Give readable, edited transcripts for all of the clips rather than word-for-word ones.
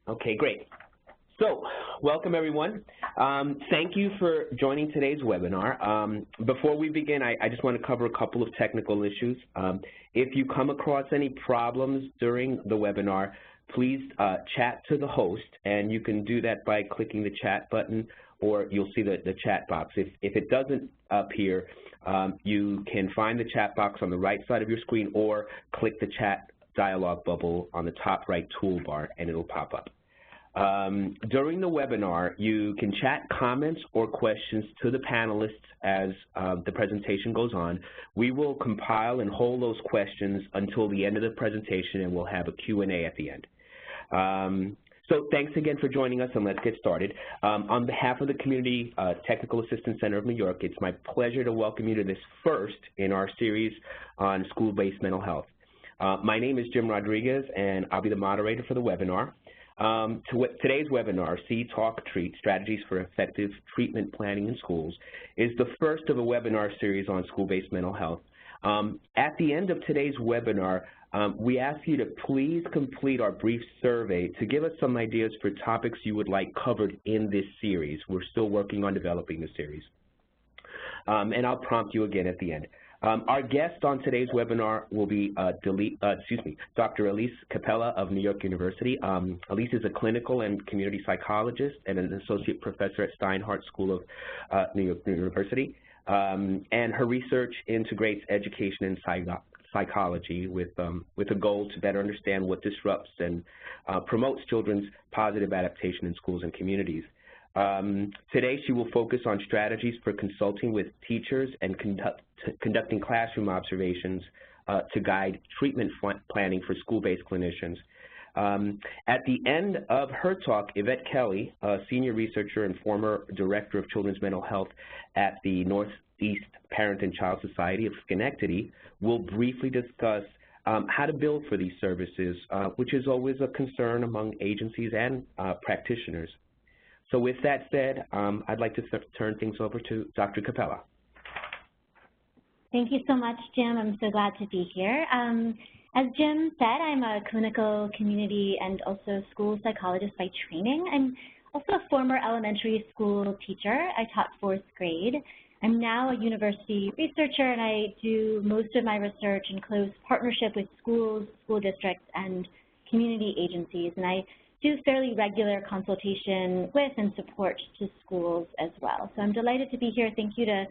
Okay, great. So, welcome everyone. Thank you for joining today's webinar. Before we begin, I just want to cover a couple of technical issues. If you come across any problems during the webinar, please chat to the host, and you can do that by clicking the chat button, or you'll see the chat box. If it doesn't appear, you can find the chat box on the right side of your screen, or click the chat dialog bubble on the top right toolbar, and it'll pop up. During the webinar, you can chat comments or questions to the panelists as the presentation goes on. We will compile and hold those questions until the end of the presentation, and we'll have a Q&A at the end. So thanks again for joining us, and let's get started. On behalf of the Community Technical Assistance Center of New York, it's my pleasure to welcome you to this first in our series on school-based mental health. My name is Jim Rodriguez, and I'll be the moderator for the webinar. Today's webinar, See, Talk, Treat, Strategies for Effective Treatment Planning in Schools, is the first of a webinar series on school-based mental health. At the end of today's webinar, we ask you to please complete our brief survey to give us some ideas for topics you would like covered in this series. We're still working on developing the series. And I'll prompt you again at the end. Our guest on today's webinar will be Dr. Elise Capella of New York University. Elise is a clinical and community psychologist and an associate professor at Steinhardt School of New York University. And her research integrates education and psychology with a goal to better understand what disrupts and promotes children's positive adaptation in schools and communities. Today she will focus on strategies for consulting with teachers and conducting classroom observations to guide treatment planning for school-based clinicians. At the end of her talk, Yvette Kelly, a senior researcher and former director of children's mental health at the Northeast Parent and Child Society of Schenectady, will briefly discuss how to build for these services, which is always a concern among agencies and practitioners. So with that said, I'd like to turn things over to Dr. Capella. Thank you so much, Jim. I'm so glad to be here. As Jim said, I'm a clinical, community, and also school psychologist by training. I'm also a former elementary school teacher. I taught 4th grade. I'm now a university researcher, and I do most of my research in close partnership with schools, school districts, and community agencies. And I do fairly regular consultation with and support to schools as well. So I'm delighted to be here. Thank you to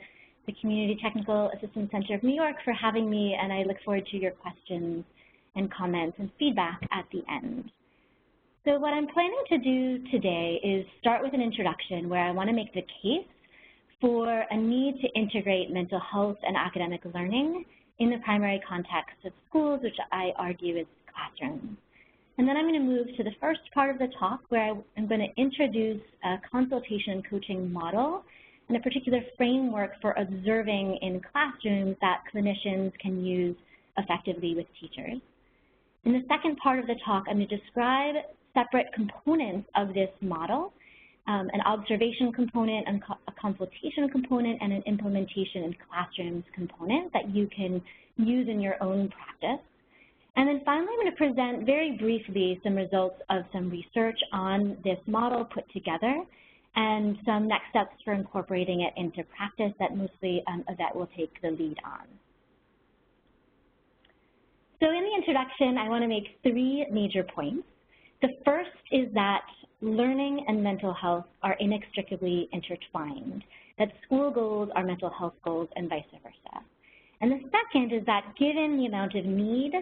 the Community Technical Assistance Center of New York for having me, and I look forward to your questions and comments and feedback at the end. So what I'm planning to do today is start with an introduction where I want to make the case for a need to integrate mental health and academic learning in the primary context of schools, which I argue is classrooms. And then I'm going to move to the first part of the talk where I'm going to introduce a consultation coaching model and a particular framework for observing in classrooms that clinicians can use effectively with teachers. In the second part of the talk, I'm going to describe separate components of this model, an observation component, a consultation component, and an implementation in classrooms component that you can use in your own practice. And then finally, I'm going to present very briefly some results of some research on this model put together and some next steps for incorporating it into practice that mostly Yvette will take the lead on. So in the introduction, I want to make 3 major points. The first is that learning and mental health are inextricably intertwined, that school goals are mental health goals and vice versa. And the second is that given the amount of need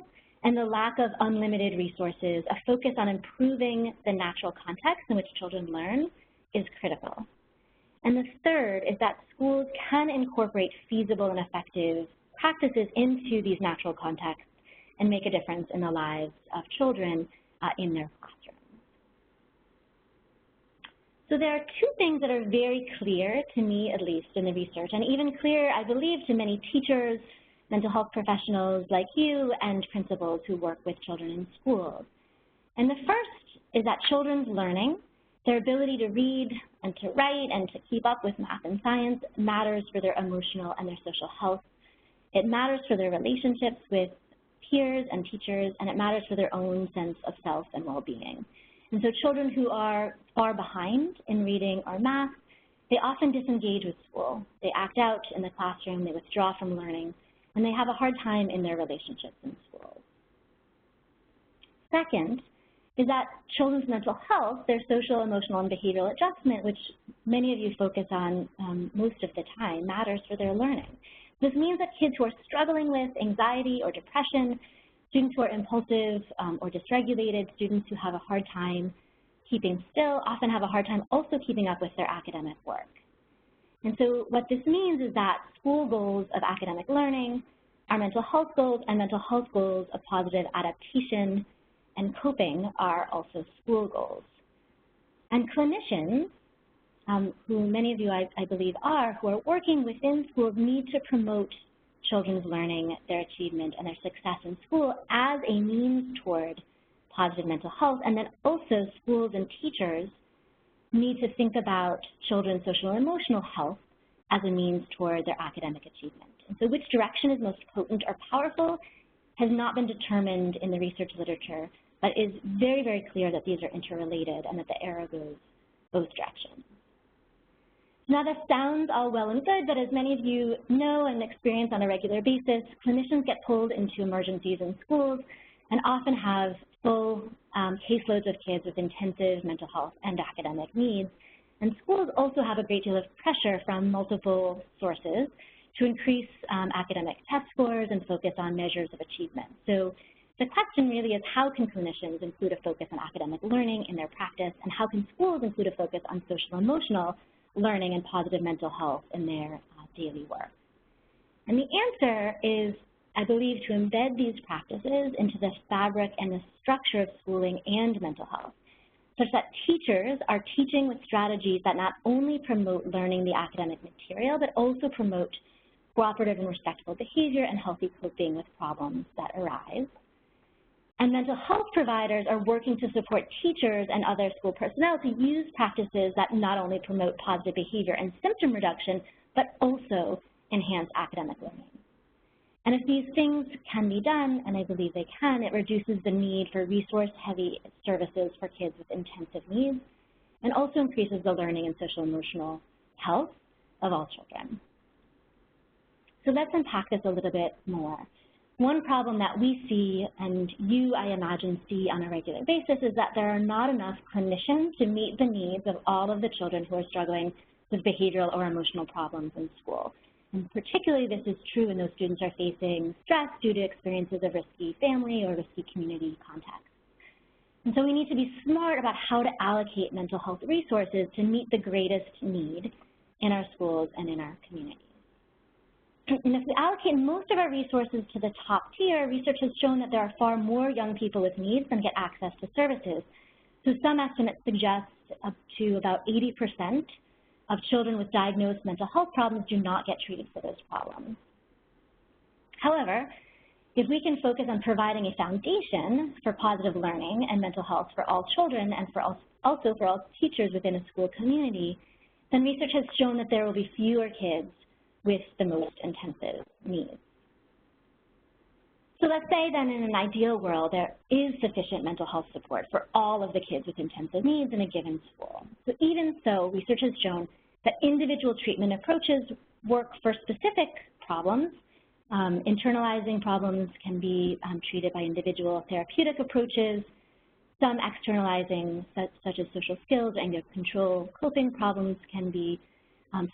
and the lack of unlimited resources, a focus on improving the natural context in which children learn is critical. And the third is that schools can incorporate feasible and effective practices into these natural contexts and make a difference in the lives of children in their classrooms. So there are 2 things that are very clear to me, at least in the research, and even clear, I believe, to many teachers, mental health professionals like you, and principals who work with children in schools. And the first is that children's learning, their ability to read and to write and to keep up with math and science, matters for their emotional and their social health. It matters for their relationships with peers and teachers, and it matters for their own sense of self and well-being. And so children who are far behind in reading or math, they often disengage with school. They act out in the classroom, they withdraw from learning, and they have a hard time in their relationships in school. Second is that children's mental health, their social, emotional, and behavioral adjustment, which many of you focus on most of the time, matters for their learning. This means that kids who are struggling with anxiety or depression, students who are impulsive or dysregulated, students who have a hard time keeping still, often have a hard time also keeping up with their academic work. And so what this means is that school goals of academic learning, our mental health goals, and mental health goals of positive adaptation and coping are also school goals. And clinicians, who many of you I believe are, who are working within schools need to promote children's learning, their achievement, and their success in school as a means toward positive mental health. And then also schools and teachers need to think about children's social and emotional health as a means toward their academic achievement. And so which direction is most potent or powerful has not been determined in the research literature, but is very, very clear that these are interrelated and that the arrow goes both directions. Now, this sounds all well and good, but as many of you know and experience on a regular basis, clinicians get pulled into emergencies in schools and often have full caseloads of kids with intensive mental health and academic needs. And schools also have a great deal of pressure from multiple sources to increase academic test scores and focus on measures of achievement. So the question really is, how can clinicians include a focus on academic learning in their practice, and how can schools include a focus on social and emotional learning and positive mental health in their daily work? And the answer is, I believe, to embed these practices into the fabric and the structure of schooling and mental health, such that teachers are teaching with strategies that not only promote learning the academic material, but also promote cooperative and respectful behavior and healthy coping with problems that arise. And mental health providers are working to support teachers and other school personnel to use practices that not only promote positive behavior and symptom reduction, but also enhance academic learning. And if these things can be done, and I believe they can, it reduces the need for resource-heavy services for kids with intensive needs, and also increases the learning and social-emotional health of all children. So let's unpack this a little bit more. One problem that we see, and you, I imagine, see on a regular basis, is that there are not enough clinicians to meet the needs of all of the children who are struggling with behavioral or emotional problems in school. And particularly this is true when those students are facing stress due to experiences of risky family or risky community contexts. And so we need to be smart about how to allocate mental health resources to meet the greatest need in our schools and in our communities. And if we allocate most of our resources to the top tier, research has shown that there are far more young people with needs than get access to services. So some estimates suggest up to about 80% of children with diagnosed mental health problems do not get treated for those problems. However, if we can focus on providing a foundation for positive learning and mental health for all children and also for all teachers within a school community, then research has shown that there will be fewer kids with the most intensive needs. So let's say then in an ideal world there is sufficient mental health support for all of the kids with intensive needs in a given school. So even so, research has shown that individual treatment approaches work for specific problems. Internalizing problems can be treated by individual therapeutic approaches. Some externalizing, such as social skills and control coping problems, can be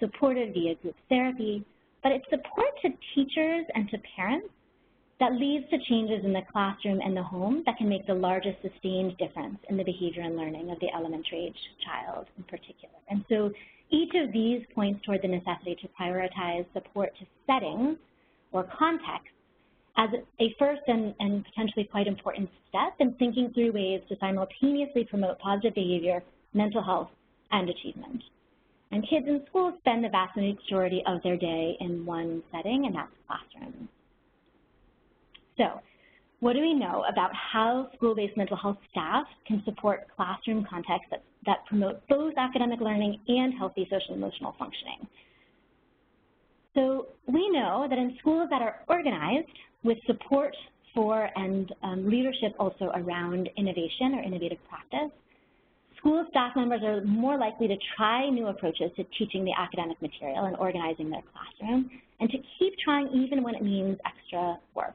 supported via group therapy, but it's support to teachers and to parents that leads to changes in the classroom and the home that can make the largest sustained difference in the behavior and learning of the elementary age child in particular. And so each of these points toward the necessity to prioritize support to settings or contexts as a first and potentially quite important step in thinking through ways to simultaneously promote positive behavior, mental health, and achievement. And kids in schools spend the vast majority of their day in one setting, and that's classrooms. So what do we know about how school-based mental health staff can support classroom contexts that promote both academic learning and healthy social and emotional functioning? So we know that in schools that are organized with support for and leadership also around innovation or innovative practice, School staff members are more likely to try new approaches to teaching the academic material and organizing their classroom, and to keep trying even when it means extra work.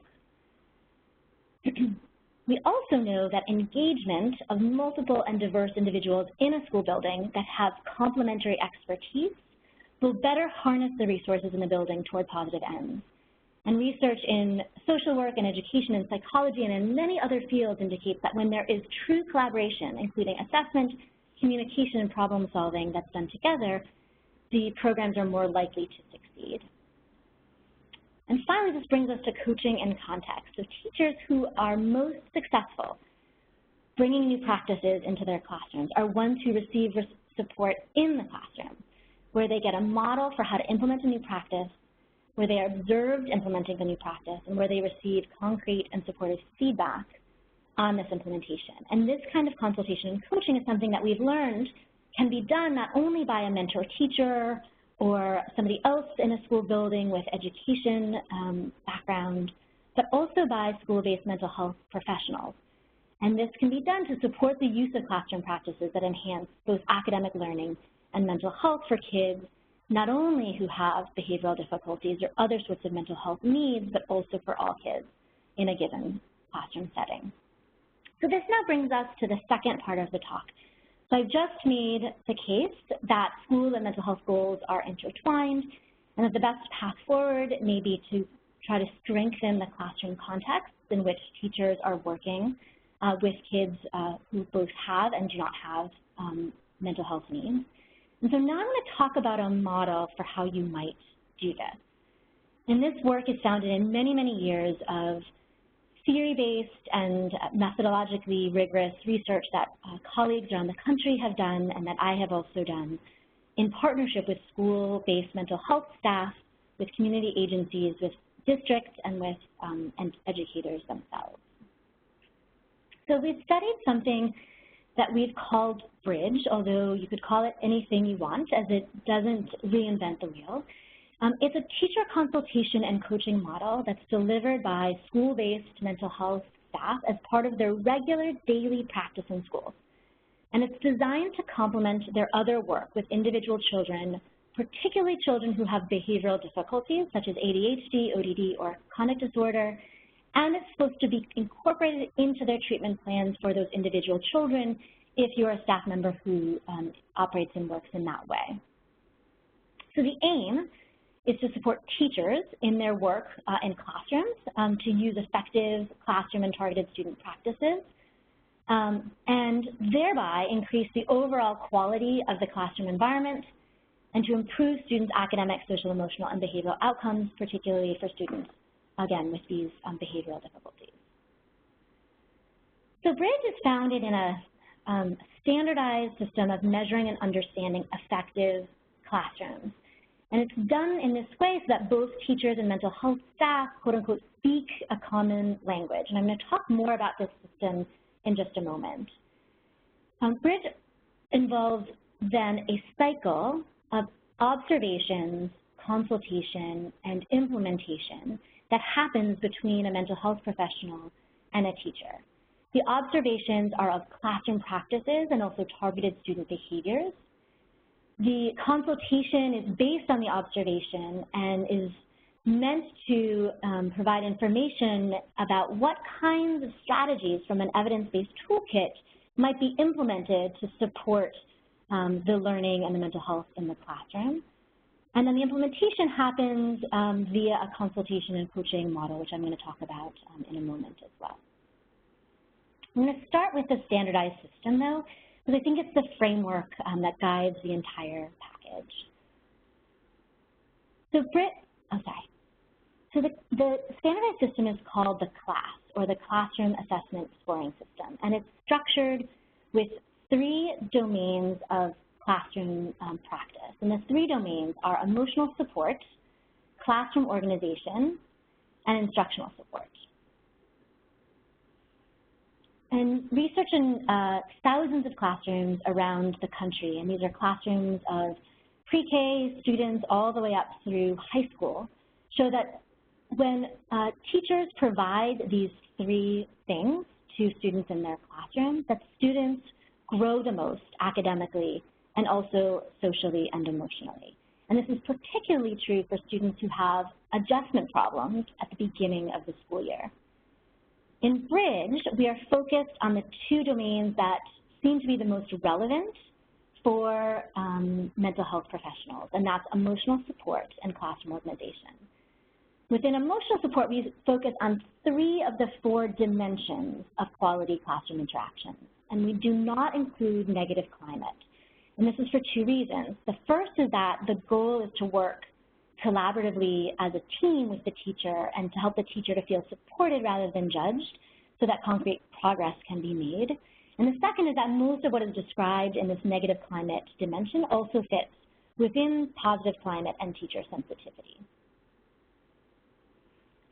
We also know that engagement of multiple and diverse individuals in a school building that have complementary expertise will better harness the resources in the building toward positive ends. And research in social work and education and psychology and in many other fields indicates that when there is true collaboration, including assessment, communication, and problem solving that's done together, the programs are more likely to succeed. And finally, this brings us to coaching and context. So teachers who are most successful bringing new practices into their classrooms are ones who receive support in the classroom, where they get a model for how to implement a new practice, where they are observed implementing the new practice, and where they receive concrete and supportive feedback on this implementation. And this kind of consultation and coaching is something that we've learned can be done not only by a mentor teacher or somebody else in a school building with education background, but also by school-based mental health professionals. And this can be done to support the use of classroom practices that enhance both academic learning and mental health for kids, not only who have behavioral difficulties or other sorts of mental health needs, but also for all kids in a given classroom setting. So this now brings us to the second part of the talk. So I've just made the case that school and mental health goals are intertwined, and that the best path forward may be to try to strengthen the classroom context in which teachers are working with kids who both have and do not have mental health needs. And so now I'm going to talk about a model for how you might do this. And this work is founded in many, many years of theory-based and methodologically rigorous research that colleagues around the country have done and that I have also done in partnership with school-based mental health staff, with community agencies, with districts, and with and educators themselves. So we've studied something that we've called Bridge, although you could call it anything you want, as it doesn't reinvent the wheel. It's a teacher consultation and coaching model that's delivered by school-based mental health staff as part of their regular daily practice in schools. And it's designed to complement their other work with individual children, particularly children who have behavioral difficulties such as ADHD, ODD, or conduct disorder, and it's supposed to be incorporated into their treatment plans for those individual children if you're a staff member who operates and works in that way. So the aim is to support teachers in their work in classrooms to use effective classroom and targeted student practices, and thereby increase the overall quality of the classroom environment and to improve students' academic, social, emotional, and behavioral outcomes, particularly for students, again, with these behavioral difficulties. So Bridge is founded in a standardized system of measuring and understanding effective classrooms. And it's done in this way so that both teachers and mental health staff, quote unquote, speak a common language. And I'm going to talk more about this system in just a moment. Bridge involves then a cycle of observations, consultation, and implementation that happens between a mental health professional and a teacher. The observations are of classroom practices and also targeted student behaviors. The consultation is based on the observation and is meant to provide information about what kinds of strategies from an evidence-based toolkit might be implemented to support the learning and the mental health in the classroom. And then the implementation happens via a consultation and coaching model, which I'm going to talk about in a moment as well. I'm going to start with the standardized system, though, because I think it's the framework that guides the entire package. So the standardized system is called the CLASS, or the Classroom Assessment Scoring System, and it's structured with 3 domains of classroom practice. And the 3 domains are emotional support, classroom organization, and instructional support. And research in thousands of classrooms around the country, and these are classrooms of pre-K students all the way up through high school, show that when teachers provide these 3 things to students in their classroom, that students grow the most academically and also socially and emotionally. And this is particularly true for students who have adjustment problems at the beginning of the school year. In Bridge, we are focused on the two domains that seem to be the most relevant for mental health professionals, and that's emotional support and classroom organization. Within emotional support, we focus on 3 of the 4 dimensions of quality classroom interactions, and we do not include negative climate. And this is for 2 reasons. The first is that the goal is to work collaboratively as a team with the teacher and to help the teacher to feel supported rather than judged so that concrete progress can be made. And the second is that most of what is described in this negative climate dimension also fits within positive climate and teacher sensitivity.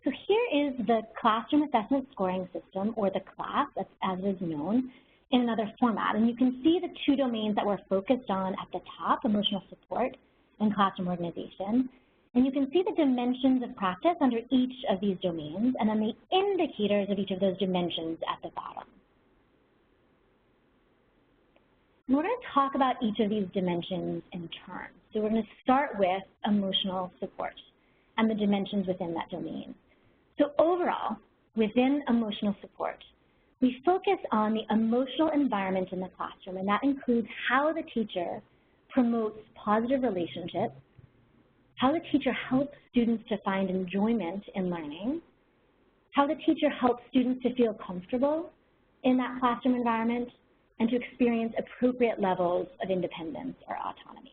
So here is the Classroom Assessment Scoring System, or the CLAS, as it is known, in another format. And you can see the 2 domains that we're focused on at the top, emotional support and classroom organization. And you can see the dimensions of practice under each of these domains, and then the indicators of each of those dimensions at the bottom. And we're going to talk about each of these dimensions in turn. So we're going to start with emotional support and the dimensions within that domain. So overall, within emotional support, we focus on the emotional environment in the classroom, and that includes how the teacher promotes positive relationships, how the teacher helps students to find enjoyment in learning, how the teacher helps students to feel comfortable in that classroom environment, and to experience appropriate levels of independence or autonomy.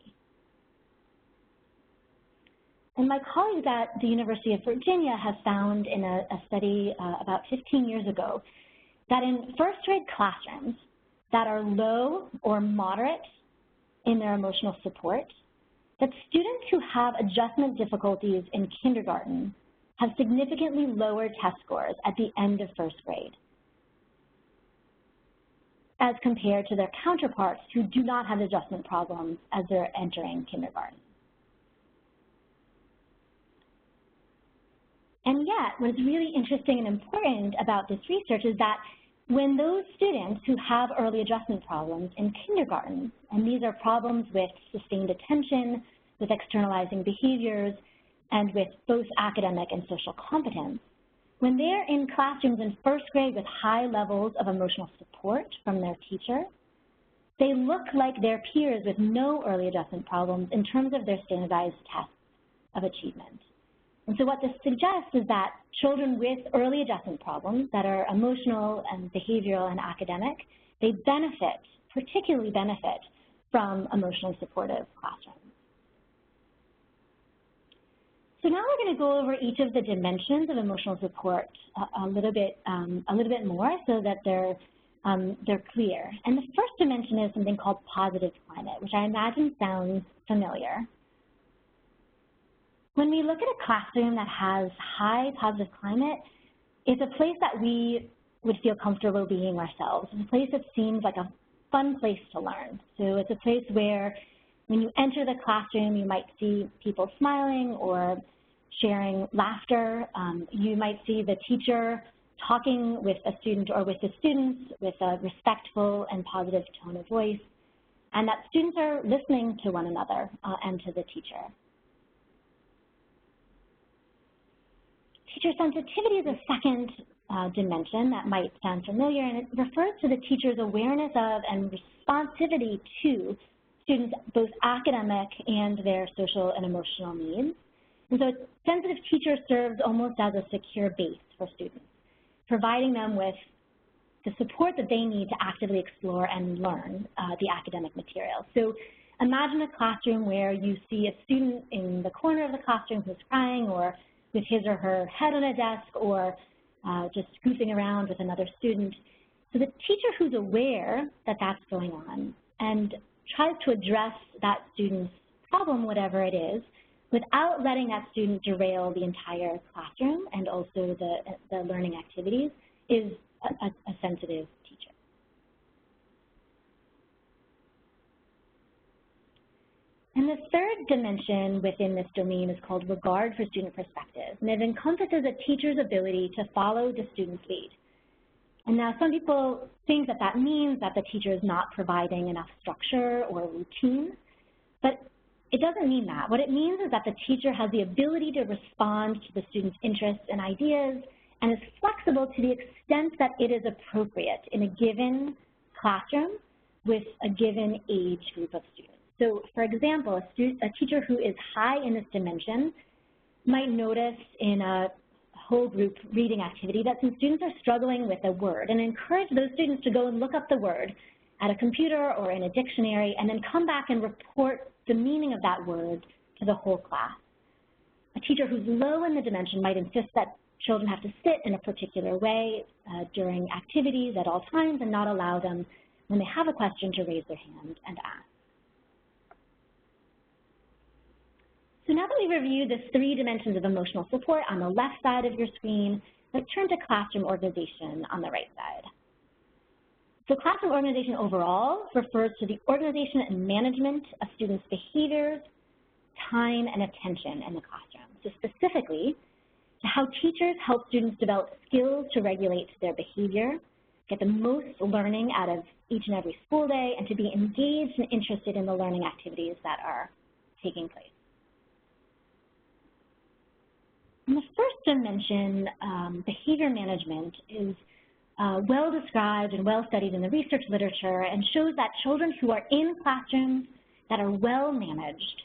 And my colleagues at the University of Virginia have found in a study about 15 years ago that in first-grade classrooms that are low or moderate in their emotional support, that students who have adjustment difficulties in kindergarten have significantly lower test scores at the end of first grade as compared to their counterparts who do not have adjustment problems as they're entering kindergarten. And yet, what's really interesting and important about this research is that when those students who have early adjustment problems in kindergarten, and these are problems with sustained attention, with externalizing behaviors, and with both academic and social competence, when they're in classrooms in first grade with high levels of emotional support from their teacher, they look like their peers with no early adjustment problems in terms of their standardized tests of achievement. And so what this suggests is that children with early adjustment problems that are emotional and behavioral and academic, they benefit, particularly benefit, from emotionally supportive classrooms. So now we're going to go over each of the dimensions of emotional support a little bit more so that they're clear. And the first dimension is something called positive climate, which I imagine sounds familiar. When we look at a classroom that has high positive climate, it's a place that we would feel comfortable being ourselves. It's a place that seems like a fun place to learn. So it's a place where when you enter the classroom, you might see people smiling or sharing laughter. You might see the teacher talking with a student or with the students with a respectful and positive tone of voice, and that students are listening to one another and to the teacher. Teacher sensitivity is a second dimension that might sound familiar, and it refers to the teacher's awareness of and responsivity to students' both academic and their social and emotional needs. And so a sensitive teacher serves almost as a secure base for students, providing them with the support that they need to actively explore and learn the academic material. So imagine a classroom where you see a student in the corner of the classroom who's crying or with his or her head on a desk or just goofing around with another student. So the teacher who's aware that that's going on and tries to address that student's problem, whatever it is, without letting that student derail the entire classroom and also the learning activities, is a sensitive teacher. And the third dimension within this domain is called regard for student perspective, and it encompasses a teacher's ability to follow the student's lead, And now some people think that that means that the teacher is not providing enough structure or routine, but it doesn't mean that. What it means is that the teacher has the ability to respond to the student's interests and ideas and is flexible to the extent that it is appropriate in a given classroom with a given age group of students. So, for example, a teacher who is high in this dimension might notice in a whole group reading activity that some students are struggling with a word and encourage those students to go and look up the word at a computer or in a dictionary and then come back and report the meaning of that word to the whole class. A teacher who's low in the dimension might insist that children have to sit in a particular way during activities at all times and not allow them, when they have a question, to raise their hand and ask. So now that we've reviewed the 3 dimensions of emotional support on the left side of your screen, let's turn to classroom organization on the right side. So classroom organization overall refers to the organization and management of students' behaviors, time, and attention in the classroom. So specifically, to how teachers help students develop skills to regulate their behavior, get the most learning out of each and every school day, and to be engaged and interested in the learning activities that are taking place. In the first dimension, behavior management is well described and well studied in the research literature and shows that children who are in classrooms that are well managed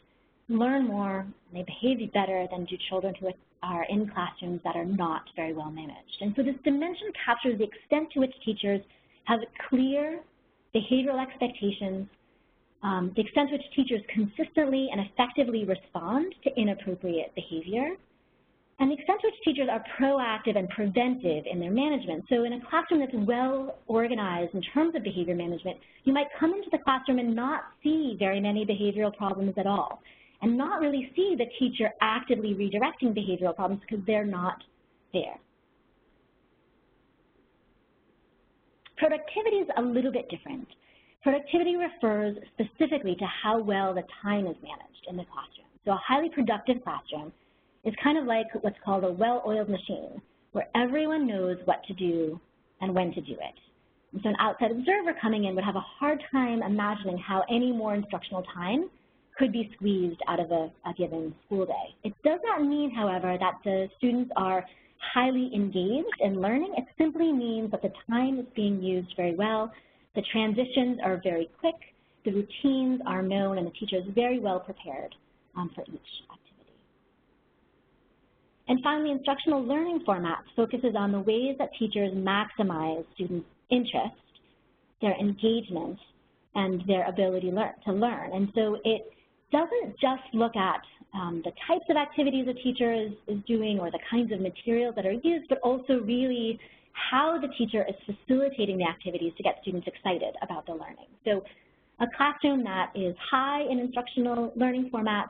learn more and they behave better than do children who are in classrooms that are not very well managed. And so this dimension captures the extent to which teachers have clear behavioral expectations, the extent to which teachers consistently and effectively respond to inappropriate behavior, and the extent to which teachers are proactive and preventive in their management. So in a classroom that's well organized in terms of behavior management, you might come into the classroom and not see very many behavioral problems at all, and not really see the teacher actively redirecting behavioral problems because they're not there. Productivity is a little bit different. Productivity refers specifically to how well the time is managed in the classroom. So a highly productive classroom is kind of like what's called a well-oiled machine, where everyone knows what to do and when to do it. And so an outside observer coming in would have a hard time imagining how any more instructional time could be squeezed out of a given school day. It does not mean, however, that the students are highly engaged in learning. It simply means that the time is being used very well, the transitions are very quick, the routines are known, and the teacher is very well prepared for each activity. And finally, instructional learning formats focuses on the ways that teachers maximize students' interest, their engagement, and their ability to learn. And so it doesn't just look at the types of activities a teacher is doing or the kinds of materials that are used, but also really how the teacher is facilitating the activities to get students excited about the learning. So a classroom that is high in instructional learning formats,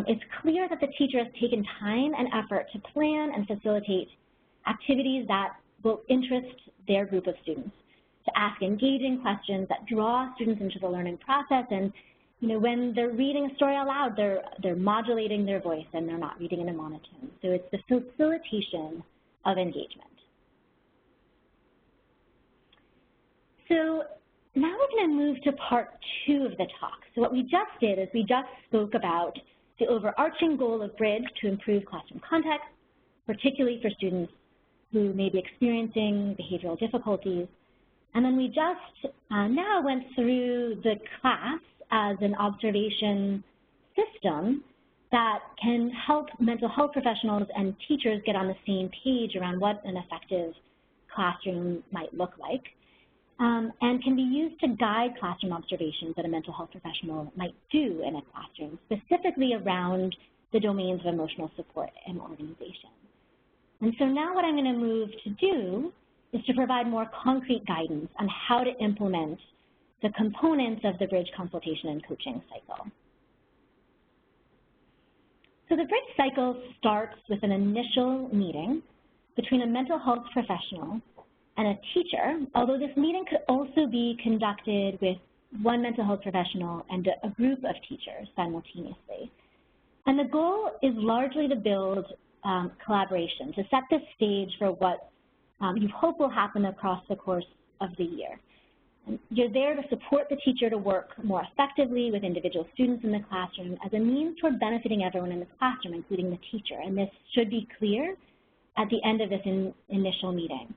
it's clear that the teacher has taken time and effort to plan and facilitate activities that will interest their group of students, to ask engaging questions that draw students into the learning process. And when they're reading a story aloud, they're modulating their voice and they're not reading in a monotone. So it's the facilitation of engagement. So now we're going to move to part 2 of the talk. So what we just did is we just spoke about the overarching goal of Bridge to improve classroom context, particularly for students who may be experiencing behavioral difficulties. And then we just now went through the class as an observation system that can help mental health professionals and teachers get on the same page around what an effective classroom might look like. And can be used to guide classroom observations that a mental health professional might do in a classroom, specifically around the domains of emotional support and organization. And so now what I'm going to move to do is to provide more concrete guidance on how to implement the components of the Bridge consultation and coaching cycle. So the Bridge cycle starts with an initial meeting between a mental health professional and a teacher, although this meeting could also be conducted with one mental health professional and a group of teachers simultaneously. And the goal is largely to build collaboration, to set the stage for what you hope will happen across the course of the year. And you're there to support the teacher to work more effectively with individual students in the classroom as a means toward benefiting everyone in the classroom, including the teacher. And this should be clear at the end of this initial meeting.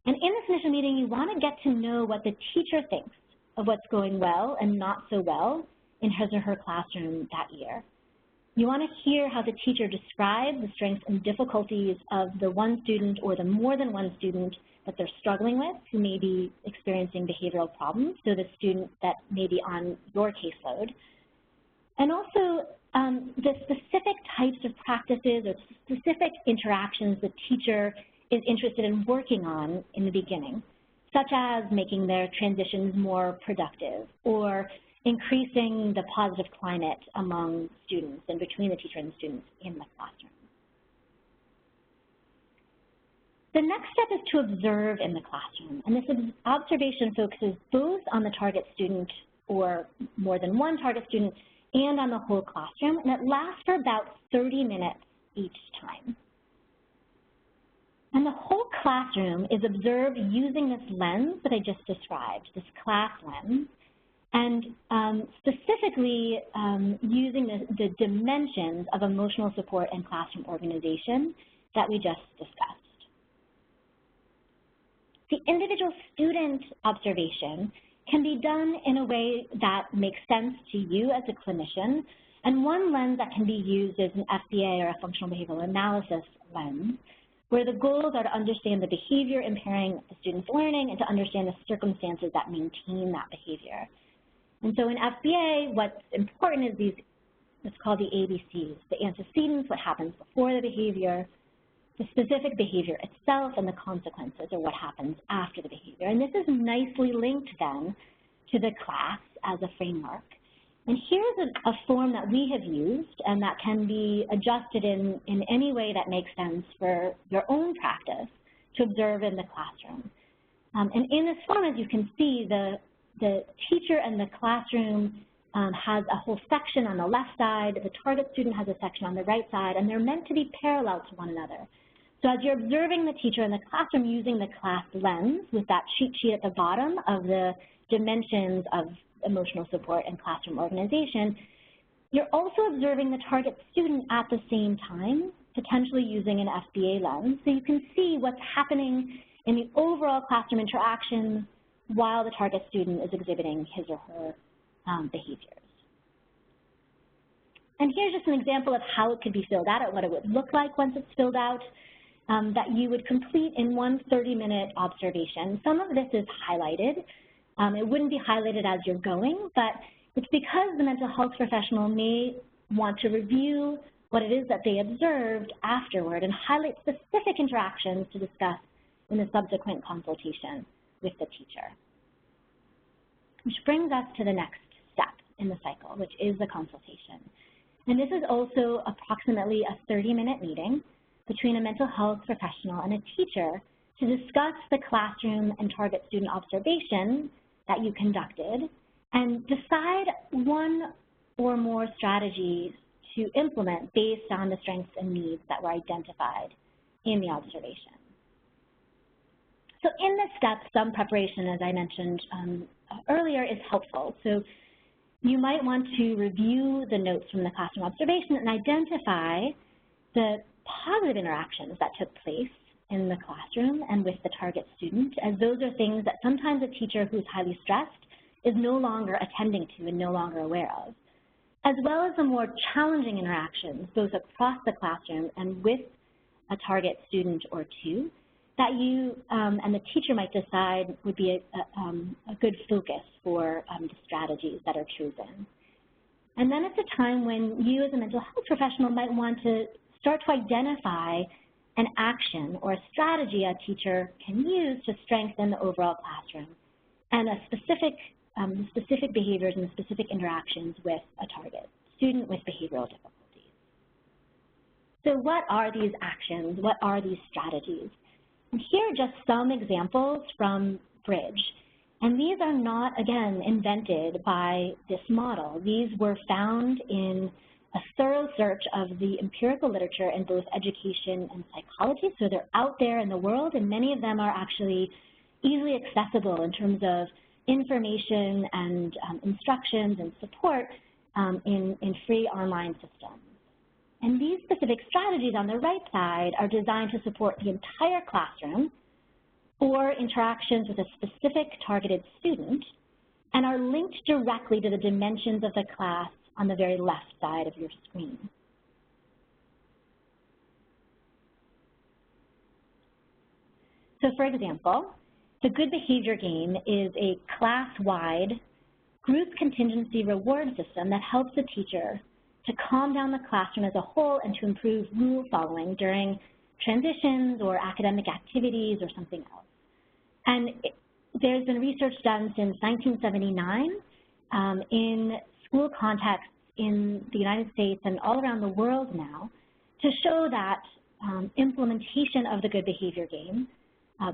And in this initial meeting, you want to get to know what the teacher thinks of what's going well and not so well in his or her classroom that year. You want to hear how the teacher describes the strengths and difficulties of the one student or the more than one student that they're struggling with who may be experiencing behavioral problems, so the student that may be on your caseload. And also the specific types of practices or specific interactions the teacher is interested in working on in the beginning, such as making their transitions more productive or increasing the positive climate among students and between the teacher and the students in the classroom. The next step is to observe in the classroom, and this observation focuses both on the target student or more than one target student and on the whole classroom, and it lasts for about 30 minutes each time. And the whole classroom is observed using this lens that I just described, this class lens, and specifically using the dimensions of emotional support and classroom organization that we just discussed. The individual student observation can be done in a way that makes sense to you as a clinician, and one lens that can be used is an FBA or a functional behavioral analysis lens, where the goals are to understand the behavior impairing the student's learning and to understand the circumstances that maintain that behavior. And so in FBA, what's important is these, it's called the ABCs, the antecedents, what happens before the behavior, the specific behavior itself, and the consequences, or what happens after the behavior. And this is nicely linked then to the class as a framework. And here's a form that we have used and that can be adjusted in any way that makes sense for your own practice to observe in the classroom. And in this form, as you can see, the teacher and the classroom has a whole section on the left side, the target student has a section on the right side, and they're meant to be parallel to one another. So as you're observing the teacher in the classroom using the class lens with that cheat sheet at the bottom of the dimensions of emotional support and classroom organization, you're also observing the target student at the same time, potentially using an FBA lens, so you can see what's happening in the overall classroom interaction while the target student is exhibiting his or her behaviors. And here's just an example of how it could be filled out, or what it would look like once it's filled out, that you would complete in one 30-minute observation. Some of this is highlighted. It wouldn't be highlighted as you're going, but it's because the mental health professional may want to review what it is that they observed afterward and highlight specific interactions to discuss in the subsequent consultation with the teacher. Which brings us to the next step in the cycle, which is the consultation. And this is also approximately a 30-minute meeting between a mental health professional and a teacher to discuss the classroom and target student observation that you conducted and decide one or more strategies to implement based on the strengths and needs that were identified in the observation. So in this step, some preparation, as I mentioned earlier, is helpful. So you might want to review the notes from the classroom observation and identify the positive interactions that took place in the classroom and with the target student, as those are things that sometimes a teacher who's highly stressed is no longer attending to and no longer aware of, as well as the more challenging interactions, both across the classroom and with a target student or two, that you and the teacher might decide would be a good focus for the strategies that are chosen. And then it's a time when you as a mental health professional might want to start to identify an action or a strategy a teacher can use to strengthen the overall classroom and a specific behaviors and specific interactions with a target student with behavioral difficulties. So what are these actions? What are these strategies? And here are just some examples from Bridge. And these are not, again, invented by this model. These were found in a thorough search of the empirical literature in both education and psychology. So they're out there in the world, and many of them are actually easily accessible in terms of information and instructions and support in free online systems. And these specific strategies on the right side are designed to support the entire classroom or interactions with a specific targeted student, and are linked directly to the dimensions of the class on the very left side of your screen. So for example, the Good Behavior Game is a class-wide group contingency reward system that helps the teacher to calm down the classroom as a whole and to improve rule following during transitions or academic activities or something else. And there's been research done since 1979 in school contexts in the United States and all around the world now to show that implementation of the Good Behavior Game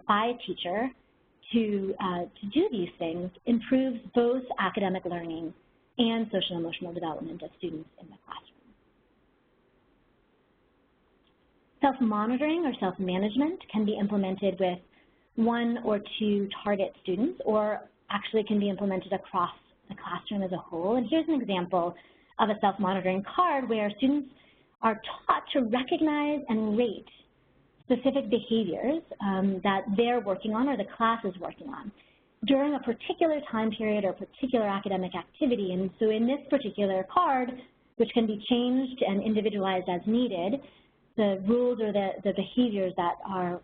by a teacher to do these things improves both academic learning and social and emotional development of students in the classroom. Self-monitoring or self-management can be implemented with 1 or 2 target students, or actually can be implemented across the classroom as a whole. And here's an example of a self-monitoring card where students are taught to recognize and rate specific behaviors that they're working on or the class is working on during a particular time period or particular academic activity. And so in this particular card, which can be changed and individualized as needed, the rules or the behaviors that are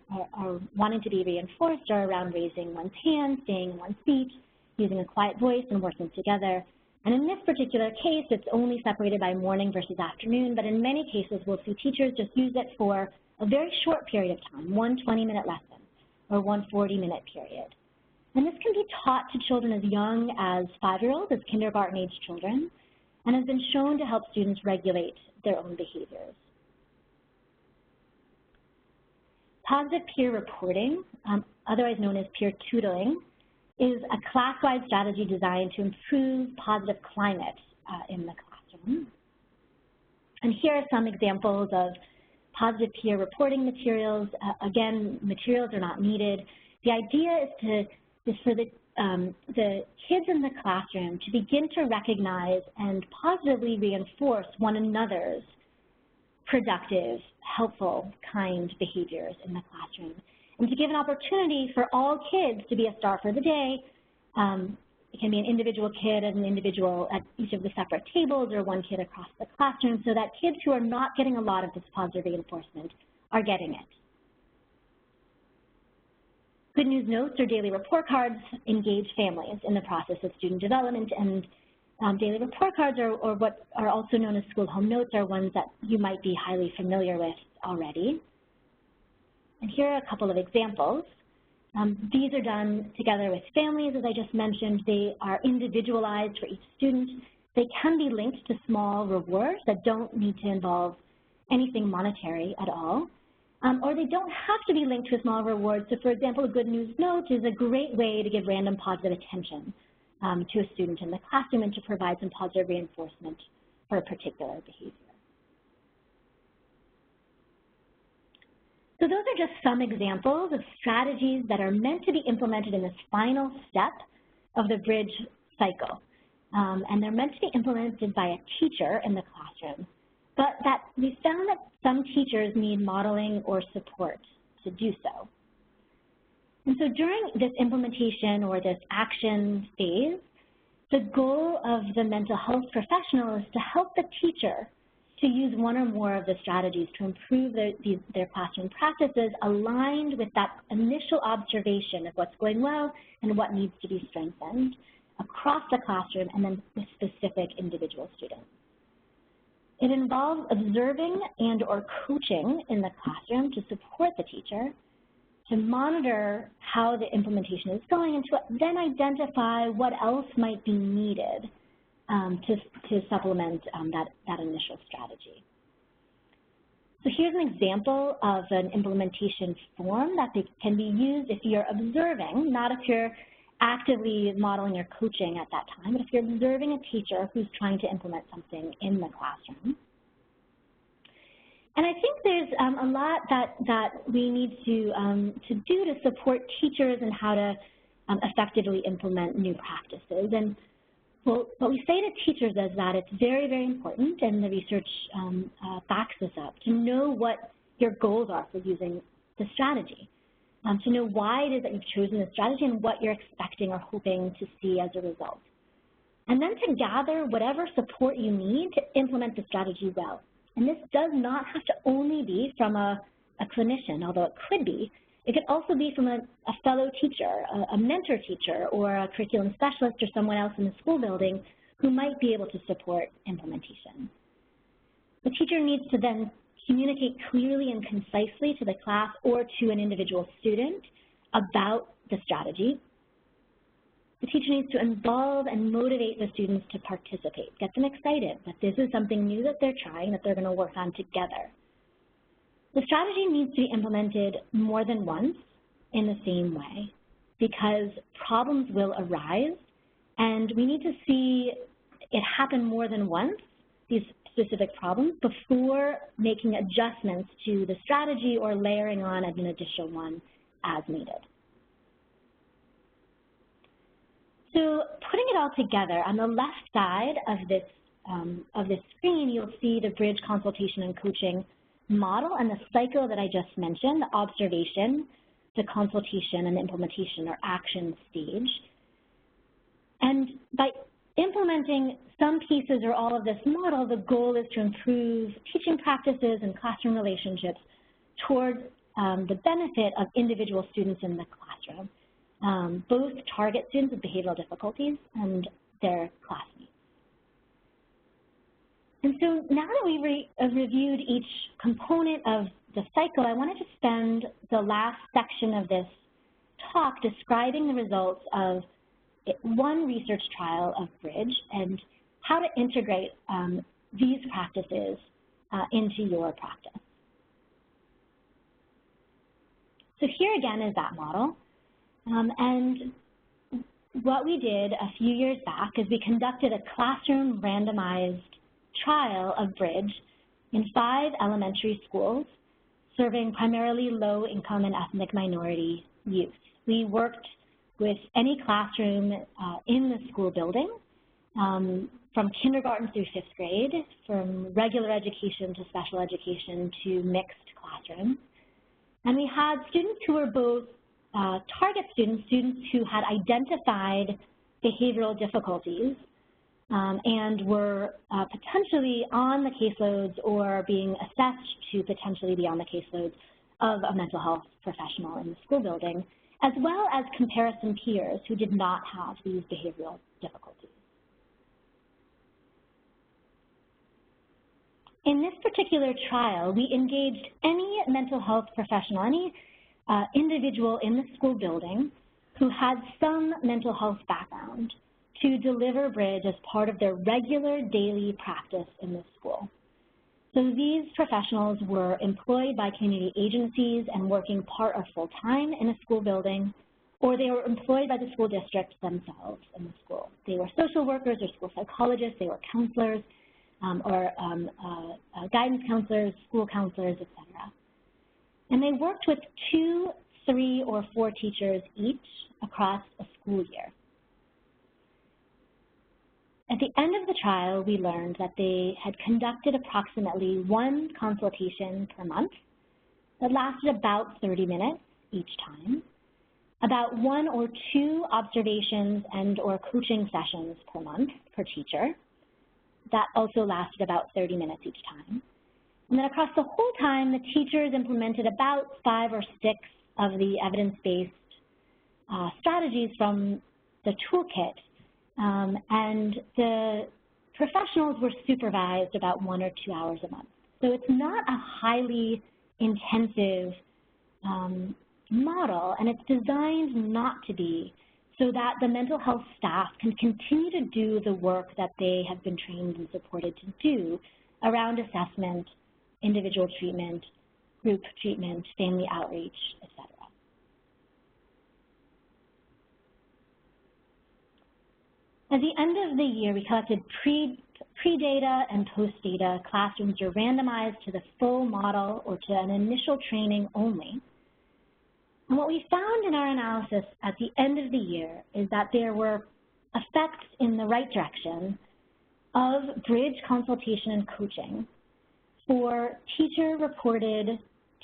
wanting to be reinforced are around raising one's hand, staying in one's seat, using a quiet voice, and working together. And in this particular case, it's only separated by morning versus afternoon, but in many cases, we'll see teachers just use it for a very short period of time, 1 20-minute lesson or 1 40-minute period. And this can be taught to children as young as 5-year-olds, as kindergarten-age children, and has been shown to help students regulate their own behaviors. Positive peer reporting, otherwise known as peer tutoring, is a class-wide strategy designed to improve positive climate in the classroom. And here are some examples of positive peer reporting materials. Again, materials are not needed. The idea is for the kids in the classroom to begin to recognize and positively reinforce one another's productive, helpful, kind behaviors in the classroom, and to give an opportunity for all kids to be a star for the day. It can be an individual kid and an individual at each of the separate tables, or one kid across the classroom, so that kids who are not getting a lot of this positive reinforcement are getting it. Good news notes or daily report cards engage families in the process of student development, and daily report cards, or what are also known as school home notes, are ones that you might be highly familiar with already. And here are a couple of examples. These are done together with families, as I just mentioned. They are individualized for each student. They can be linked to small rewards that don't need to involve anything monetary at all. Or they don't have to be linked to a small reward. So for example, a good news note is a great way to give random positive attention to a student in the classroom and to provide some positive reinforcement for a particular behavior. So those are just some examples of strategies that are meant to be implemented in this final step of the bridge cycle. And they're meant to be implemented by a teacher in the classroom, but that we found that some teachers need modeling or support to do so. And so during this implementation or this action phase, the goal of the mental health professional is to help the teacher to use one or more of the strategies to improve their classroom practices aligned with that initial observation of what's going well and what needs to be strengthened across the classroom and then with specific individual students. It involves observing and or coaching in the classroom to support the teacher, to monitor how the implementation is going, and to then identify what else might be needed to supplement that initial strategy. So here's an example of an implementation form that can be used if you're observing, not if you're actively modeling or coaching at that time, but if you're observing a teacher who's trying to implement something in the classroom. And I think there's a lot that we need to do to support teachers and how to effectively implement new practices. And what we say to teachers is that it's very, very important, and the research backs this up, to know what your goals are for using the strategy, to know why it is that you've chosen the strategy and what you're expecting or hoping to see as a result. And then to gather whatever support you need to implement the strategy well. And this does not have to only be from a clinician, although it could be. It could also be from a fellow teacher, a mentor teacher, or a curriculum specialist, or someone else in the school building who might be able to support implementation. The teacher needs to then communicate clearly and concisely to the class or to an individual student about the strategy. The teacher needs to involve and motivate the students to participate, get them excited that this is something new that they're trying, that they're going to work on together. The strategy needs to be implemented more than once in the same way, because problems will arise, and we need to see it happen more than once, these specific problems, before making adjustments to the strategy or layering on an additional one as needed. So putting it all together, on the left side of this screen, you'll see the bridge consultation and coaching model and the cycle that I just mentioned, the observation, the consultation, and the implementation or action stage. And by implementing some pieces or all of this model, the goal is to improve teaching practices and classroom relationships towards the benefit of individual students in the classroom, both target students with behavioral difficulties and their classmates. And so now that we've reviewed each component of the cycle, I wanted to spend the last section of this talk describing the results of one research trial of Bridge and how to integrate these practices into your practice. So here again is that model. And what we did a few years back is we conducted a classroom randomized trial of Bridge in 5 elementary schools serving primarily low-income and ethnic minority youth. We worked with any classroom in the school building, from kindergarten through 5th grade, from regular education to special education to mixed classrooms. And we had students who were both target students, students who had identified behavioral difficulties and were potentially on the caseloads or being assessed to potentially be on the caseloads of a mental health professional in the school building, as well as comparison peers who did not have these behavioral difficulties. In this particular trial, we engaged any mental health professional, any individual in the school building who had some mental health background to deliver Bridge as part of their regular daily practice in the school. So these professionals were employed by community agencies and working part or full-time in a school building, or they were employed by the school district themselves in the school. They were social workers or school psychologists, they were counselors, or guidance counselors, school counselors, etc. And they worked with 2, 3, or 4 teachers each across a school year. At the end of the trial, we learned that they had conducted approximately 1 consultation per month that lasted about 30 minutes each time, about 1 or 2 observations and or coaching sessions per month per teacher. That also lasted about 30 minutes each time. And then across the whole time, the teachers implemented about 5 or 6 of the evidence-based strategies from the toolkit. And the professionals were supervised about 1 or 2 hours a month. So it's not a highly intensive model, and it's designed not to be, so that the mental health staff can continue to do the work that they have been trained and supported to do around assessment, individual treatment, group treatment, family outreach, etc. At the end of the year, we collected pre-data and post-data. Classrooms were randomized to the full model or to an initial training only. And what we found in our analysis at the end of the year is that there were effects in the right direction of bridge consultation and coaching for teacher-reported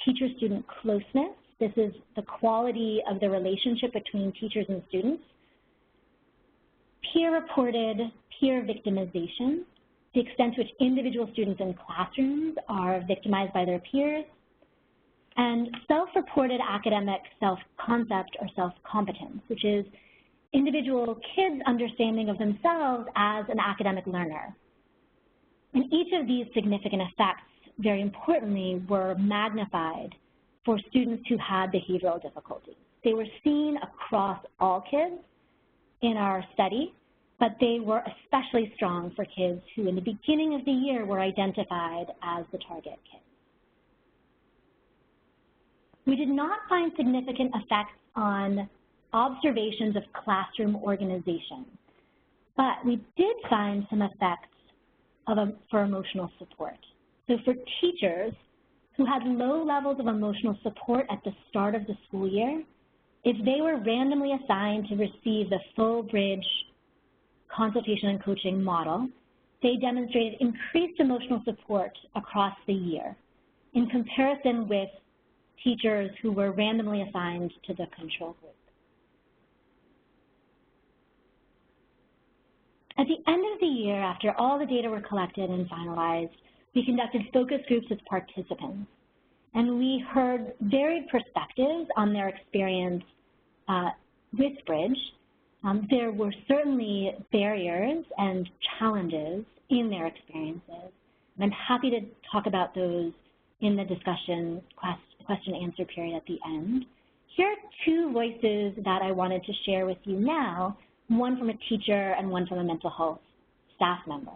teacher-student closeness. This is the quality of the relationship between teachers and students. Peer-reported peer victimization, the extent to which individual students in classrooms are victimized by their peers, and self-reported academic self-concept or self-competence, which is individual kids' understanding of themselves as an academic learner. And each of these significant effects, very importantly, were magnified for students who had behavioral difficulties. They were seen across all kids in our study, but they were especially strong for kids who in the beginning of the year were identified as the target kids. We did not find significant effects on observations of classroom organization, but we did find some effects for emotional support. So for teachers who had low levels of emotional support at the start of the school year, if they were randomly assigned to receive the full bridge consultation and coaching model, they demonstrated increased emotional support across the year in comparison with teachers who were randomly assigned to the control group. At the end of the year, after all the data were collected and finalized, we conducted focus groups with participants, and we heard varied perspectives on their experience with Bridge. There were certainly barriers and challenges in their experiences, and I'm happy to talk about those in the discussion question-answer period at the end. Here are two voices that I wanted to share with you now, one from a teacher and one from a mental health staff member.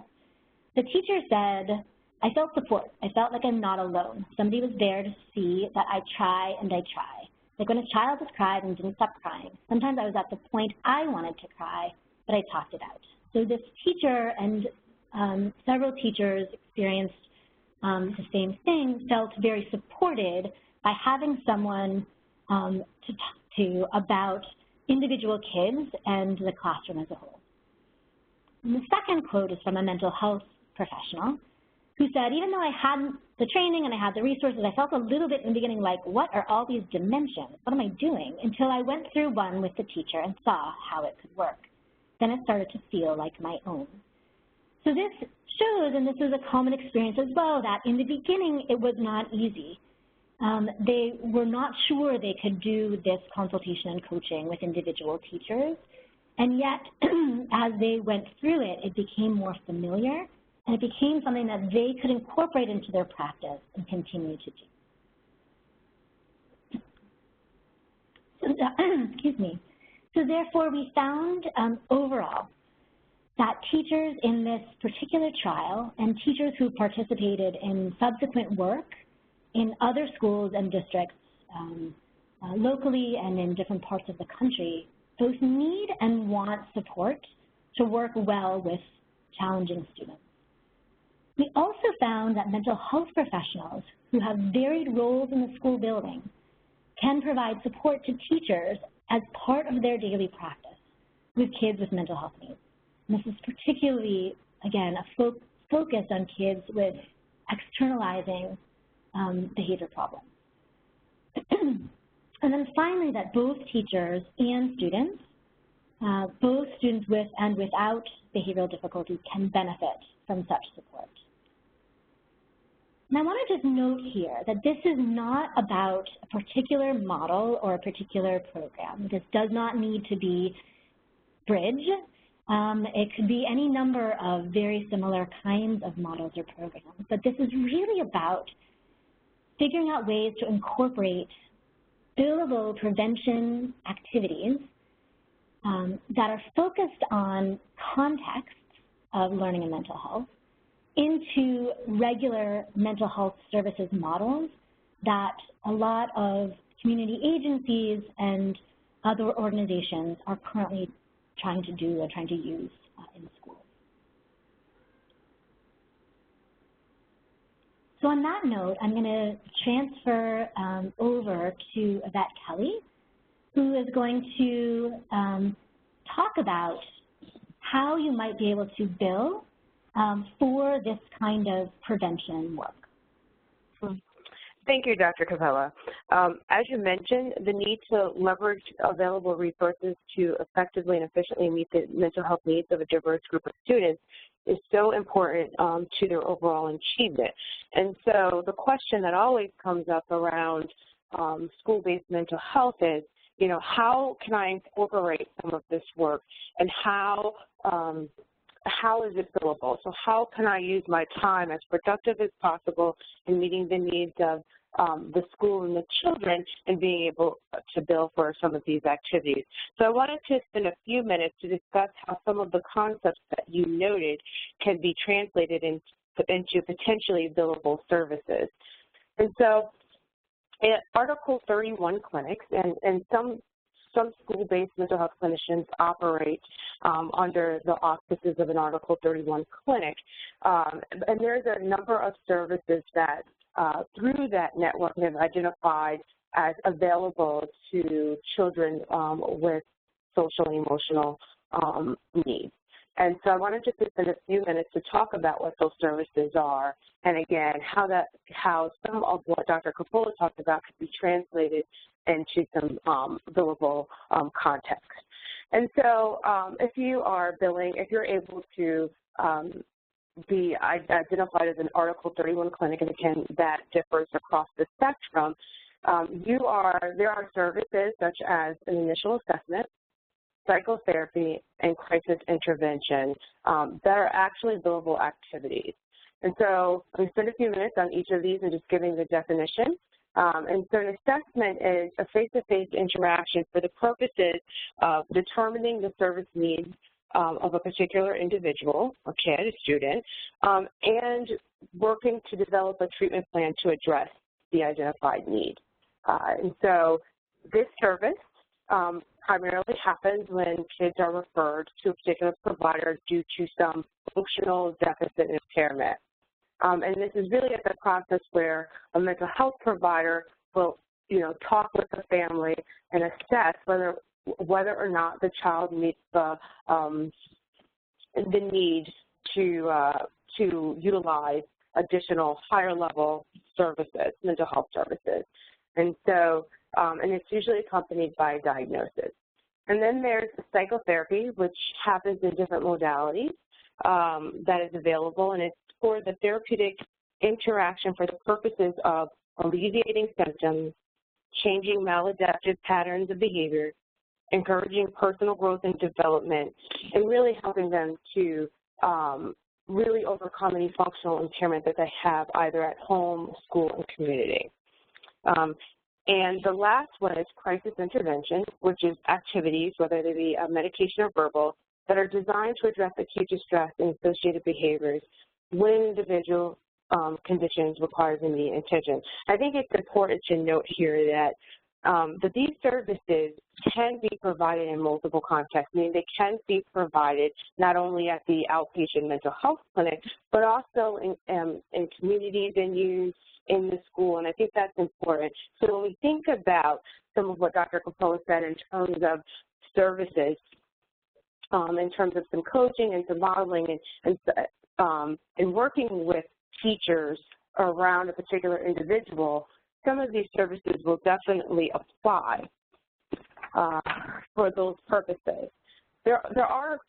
The teacher said, I felt support. I felt like I'm not alone. Somebody was there to see that I try and I try. Like when a child has cried and didn't stop crying, sometimes I was at the point I wanted to cry, but I talked it out. So this teacher and several teachers experienced the same thing, felt very supported by having someone to talk to about individual kids and the classroom as a whole. And the second quote is from a mental health professional who said, even though I had the training and I had the resources, I felt a little bit in the beginning like, what are all these dimensions? What am I doing? Until I went through one with the teacher and saw how it could work. Then it started to feel like my own. So this shows, and this is a common experience as well, that in the beginning it was not easy. They were not sure they could do this consultation and coaching with individual teachers, and yet as they went through it, it became more familiar, and it became something that they could incorporate into their practice and continue to do. So, excuse me. So therefore, we found overall that teachers in this particular trial and teachers who participated in subsequent work in other schools and districts locally and in different parts of the country both need and want support to work well with challenging students. We also found that mental health professionals who have varied roles in the school building can provide support to teachers as part of their daily practice with kids with mental health needs. And this is particularly, again, a focus on kids with externalizing behavior problems. And then finally, that both teachers and students, both students with and without behavioral difficulties, can benefit from such support. And I want to just note here that this is not about a particular model or a particular program. This does not need to be Bridge. It could be any number of very similar kinds of models or programs. But this is really about figuring out ways to incorporate billable prevention activities that are focused on contexts of learning and mental health into regular mental health services models that a lot of community agencies and other organizations are currently trying to do or trying to use So on that note, I'm going to transfer over to Yvette Kelly, who is going to talk about how you might be able to bill for this kind of prevention work. Thank you, Dr. Capella. As you mentioned, the need to leverage available resources to effectively and efficiently meet the mental health needs of a diverse group of students is so important to their overall achievement. And so the question that always comes up around school-based mental health is, you know, how can I incorporate some of this work, and how is it billable? So how can I use my time as productive as possible in meeting the needs of the school and the children and being able to bill for some of these activities? So I wanted to spend a few minutes to discuss how some of the concepts that you noted can be translated into potentially billable services. And so at Article 31 clinics, and some school-based mental health clinicians operate under the auspices of an Article 31 clinic. And there's a number of services that through that network have identified as available to children with social and emotional needs. And so I wanted to spend a few minutes to talk about what those services are, and again, how some of what Dr. Coppola talked about could be translated into some billable context. And so if you are billing, if you're able to be identified as an Article 31 clinic, and again, that differs across the spectrum, there are services such as an initial assessment, psychotherapy, and crisis intervention that are actually billable activities. And so we spend a few minutes on each of these and just giving the definition. And so an assessment is a face-to-face interaction for the purposes of determining the service needs of a particular individual, a kid, a student, and working to develop a treatment plan to address the identified need. And so this service primarily happens when kids are referred to a particular provider due to some functional deficit and impairment. And this is really the process where a mental health provider will, talk with the family and assess whether or not the child meets the need to utilize additional higher-level services, mental health services. And so, and it's usually accompanied by a diagnosis. And then there's psychotherapy, which happens in different modalities that is available, and it's for the therapeutic interaction for the purposes of alleviating symptoms, changing maladaptive patterns of behavior, encouraging personal growth and development, and really helping them to really overcome any functional impairment that they have either at home, school, and community. And the last one is crisis intervention, which is activities, whether they be medication or verbal, that are designed to address acute distress and associated behaviors when an individual conditions requires immediate attention. I think it's important to note here that these services can be provided in multiple contexts, meaning they can be provided not only at the outpatient mental health clinic, but also in community venues, in the school, and I think that's important. So when we think about some of what Dr. Coppola said in terms of services, in terms of some coaching and some modeling and working with teachers around a particular individual, some of these services will definitely apply for those purposes. There are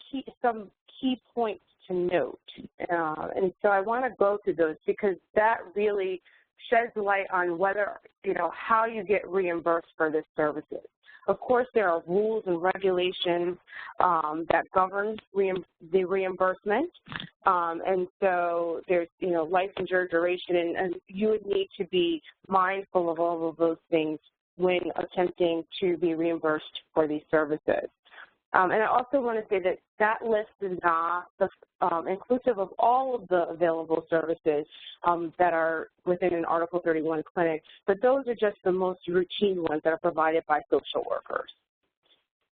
some key points to note, and so I want to go through those because that really sheds light on whether, how you get reimbursed for this services. Of course, there are rules and regulations that govern the reimbursement, and so there's, licensure, duration, and you would need to be mindful of all of those things when attempting to be reimbursed for these services. And I also want to say that that list is not inclusive of all of the available services that are within an Article 31 clinic, but those are just the most routine ones that are provided by social workers.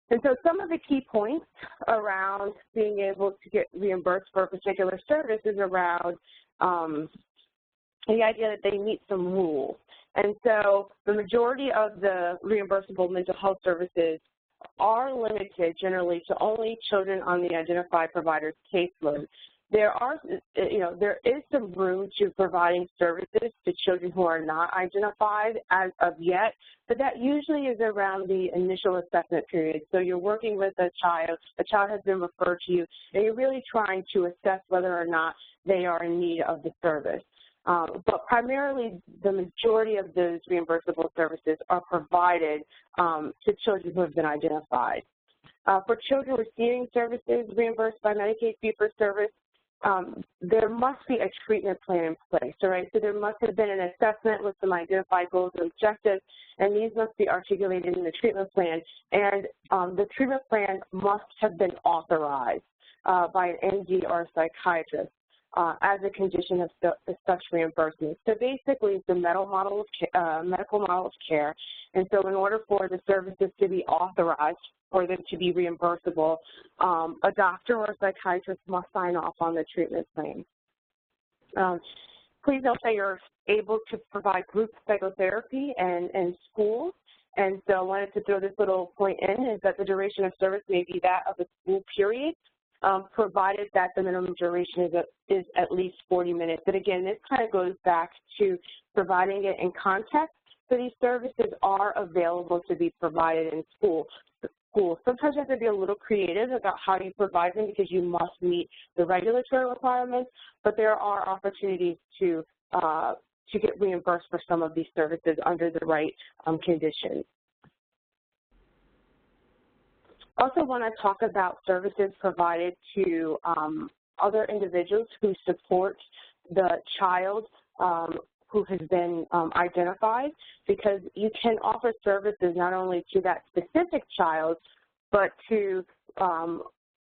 And so some of the key points around being able to get reimbursed for a particular service is around the idea that they meet some rules. And so the majority of the reimbursable mental health services are limited generally to only children on the identified provider's caseload. There is some room to providing services to children who are not identified as of yet, but that usually is around the initial assessment period. So you're working with a child has been referred to you, and you're really trying to assess whether or not they are in need of the service. But primarily, the majority of those reimbursable services are provided to children who have been identified. For children receiving services reimbursed by Medicaid fee-for-service, there must be a treatment plan in place, all right? So there must have been an assessment with some identified goals and objectives, and these must be articulated in the treatment plan. And the treatment plan must have been authorized by an MD or a psychiatrist as a condition of such reimbursement. So basically, it's a medical model of care, and so in order for the services to be authorized, for them to be reimbursable, a doctor or a psychiatrist must sign off on the treatment plan. Please note that you're able to provide group psychotherapy in schools, and so I wanted to throw this little point in, is that the duration of service may be that of a school period, provided that the minimum duration is at least 40 minutes. But again, this kind of goes back to providing it in context. So these services are available to be provided in schools. Sometimes you have to be a little creative about how you provide them because you must meet the regulatory requirements, but there are opportunities to get reimbursed for some of these services under the right conditions. Also want to talk about services provided to other individuals who support the child who has been identified, because you can offer services not only to that specific child, but to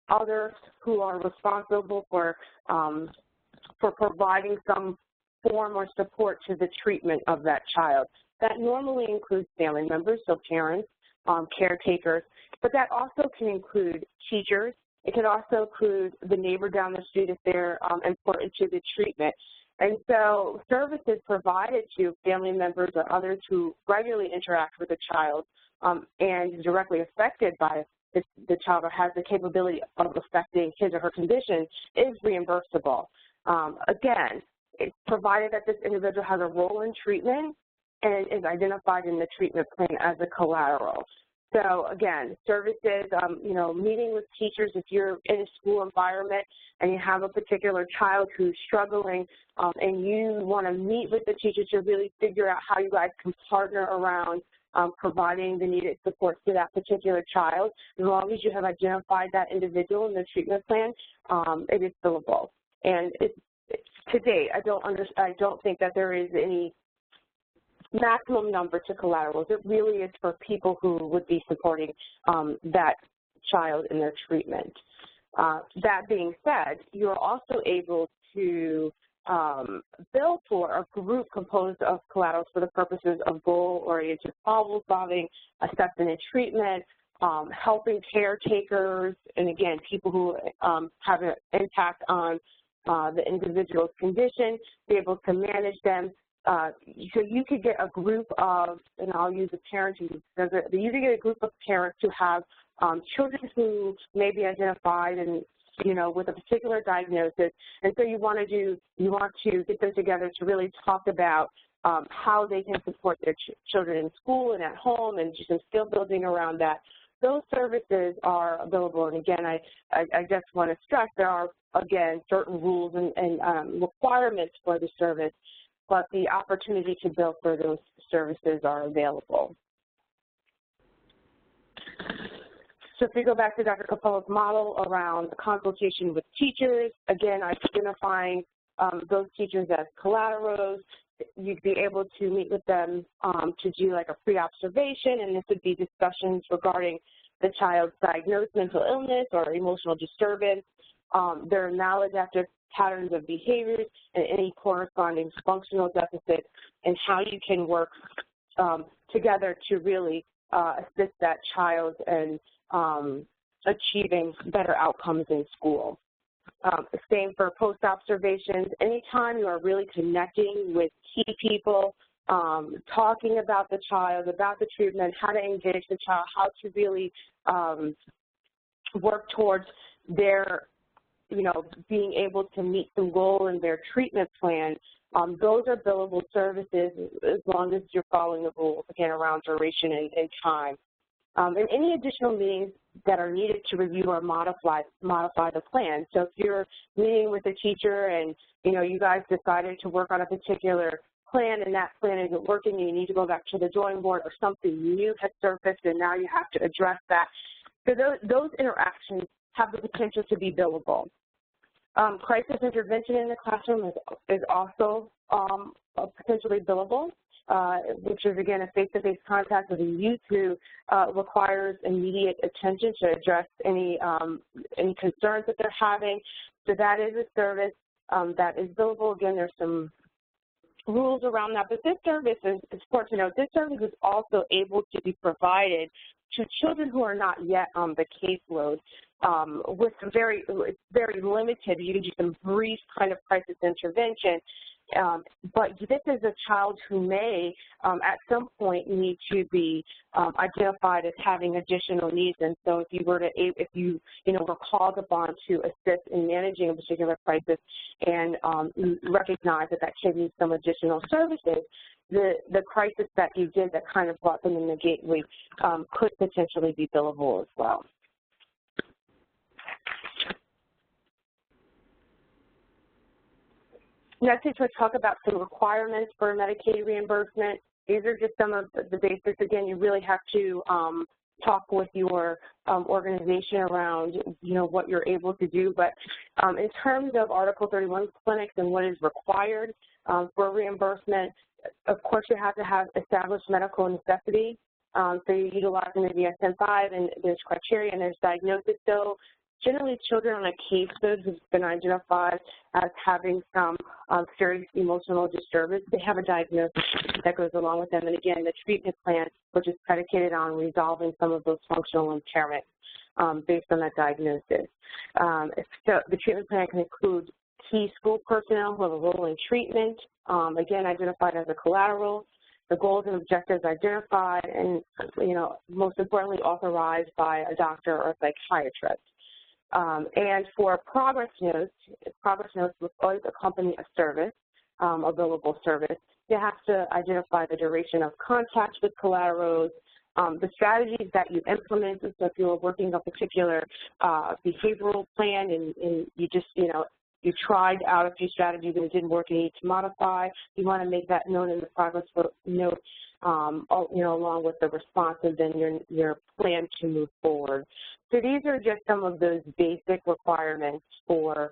others who are responsible for providing some form or support to the treatment of that child. That normally includes family members, so parents, caretakers, but that also can include teachers. It can also include the neighbor down the street if they're important to the treatment. And so services provided to family members or others who regularly interact with a child and is directly affected by the child or has the capability of affecting his or her condition is reimbursable. Again, it's provided that this individual has a role in treatment and is identified in the treatment plan as a collateral. So again, services, meeting with teachers if you're in a school environment and you have a particular child who's struggling and you want to meet with the teacher to really figure out how you guys can partner around providing the needed support to that particular child. As long as you have identified that individual in the treatment plan, it is billable. And to date, I don't think that there is any maximum number to collaterals. It really is for people who would be supporting that child in their treatment. That being said, you're also able to bill for a group composed of collaterals for the purposes of goal-oriented problem solving, assessment and treatment, helping caretakers, and again, people who have an impact on the individual's condition, be able to manage them. So you could get a group of, and I'll use a parent who does it, you could get a group of parents who have children who may be identified and, with a particular diagnosis, and so you want to get them together to really talk about how they can support their children in school and at home and do some skill building around that. Those services are available, and again, I just want to stress there are, again, certain rules and requirements for the service, but the opportunity to bill for those services are available. So if we go back to Dr. Capella's model around consultation with teachers, again, identifying those teachers as collaterals, you'd be able to meet with them to do like a pre-observation, and this would be discussions regarding the child's diagnosed mental illness or emotional disturbance, their maladaptive patterns of behaviors, and any corresponding functional deficits, and how you can work together to really assist that child in achieving better outcomes in school. Same for post-observations. Anytime you are really connecting with key people, talking about the child, about the treatment, how to engage the child, how to really work towards their, being able to meet the goal in their treatment plan, those are billable services as long as you're following the rules, again, around duration and time. And any additional meetings that are needed to review or modify the plan. So if you're meeting with a teacher and, you guys decided to work on a particular plan and that plan isn't working and you need to go back to the drawing board, or something new has surfaced and now you have to address that. So those interactions have the potential to be billable. Crisis intervention in the classroom is also potentially billable, which is, again, a face-to-face contact with a youth who requires immediate attention to address any concerns that they're having. So that is a service that is billable. Again, there's some rules around that, but this service is important to note. This service is also able to be provided to children who are not yet on the caseload with some very limited, you can do some brief kind of crisis intervention. But this is a child who may, at some point, need to be identified as having additional needs. And so, if you were called upon to assist in managing a particular crisis and recognize that kid needs some additional services, the crisis that you did that kind of brought them in the gateway could potentially be billable as well. Next, we'll talk about some requirements for Medicaid reimbursement. These are just some of the basics. Again, you really have to talk with your organization around, what you're able to do. But in terms of Article 31 clinics and what is required for reimbursement, of course, you have to have established medical necessity. So you're utilizing the DSM-5, and there's criteria and there's diagnosis. So generally, children on a caseload who's been identified as having some serious emotional disturbance, they have a diagnosis that goes along with them. And again, the treatment plan, which is predicated on resolving some of those functional impairments based on that diagnosis. So the treatment plan can include key school personnel who have a role in treatment, again, identified as a collateral, the goals and objectives identified, and, most importantly, authorized by a doctor or a psychiatrist. And for progress notes will always accompany a service, a billable service. You have to identify the duration of contact with collaterals, the strategies that you implemented. So if you were working a particular behavioral plan and you just, you tried out a few strategies and it didn't work and you need to modify, you want to make that known in the progress note, along with the response and then your plan to move forward. So these are just some of those basic requirements for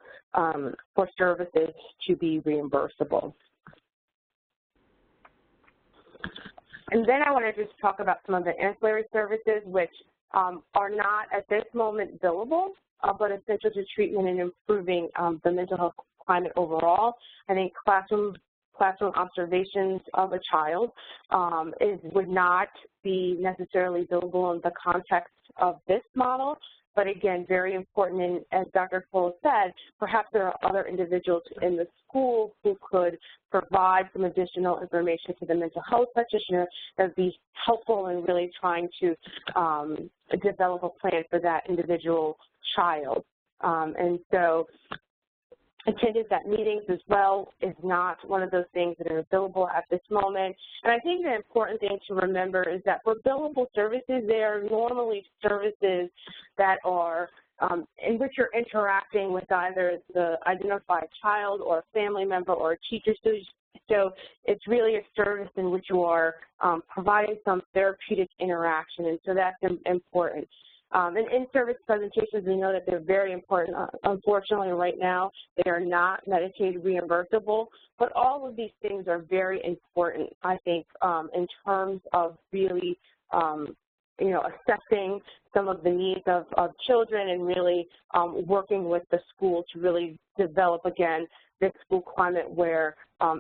services to be reimbursable. And then I want to just talk about some of the ancillary services, which are not at this moment billable, but essential to treatment and improving the mental health climate overall. I think classroom observations of a child would not be necessarily billable in the context of this model, but again, very important. And as Dr. Cole said, perhaps there are other individuals in the school who could provide some additional information to the mental health practitioner that would be helpful in really trying to develop a plan for that individual child. And so attendance at meetings as well is not one of those things that are billable at this moment. And I think the important thing to remember is that for billable services, they are normally services that are in which you're interacting with either the identified child or a family member or a teacher. So it's really a service in which you are providing some therapeutic interaction, and so that's important. And in-service presentations, we know that they're very important. Unfortunately, right now, they are not Medicaid reimbursable, but all of these things are very important, I think, in terms of really, assessing some of the needs of children and really working with the school to really develop, again, this school climate where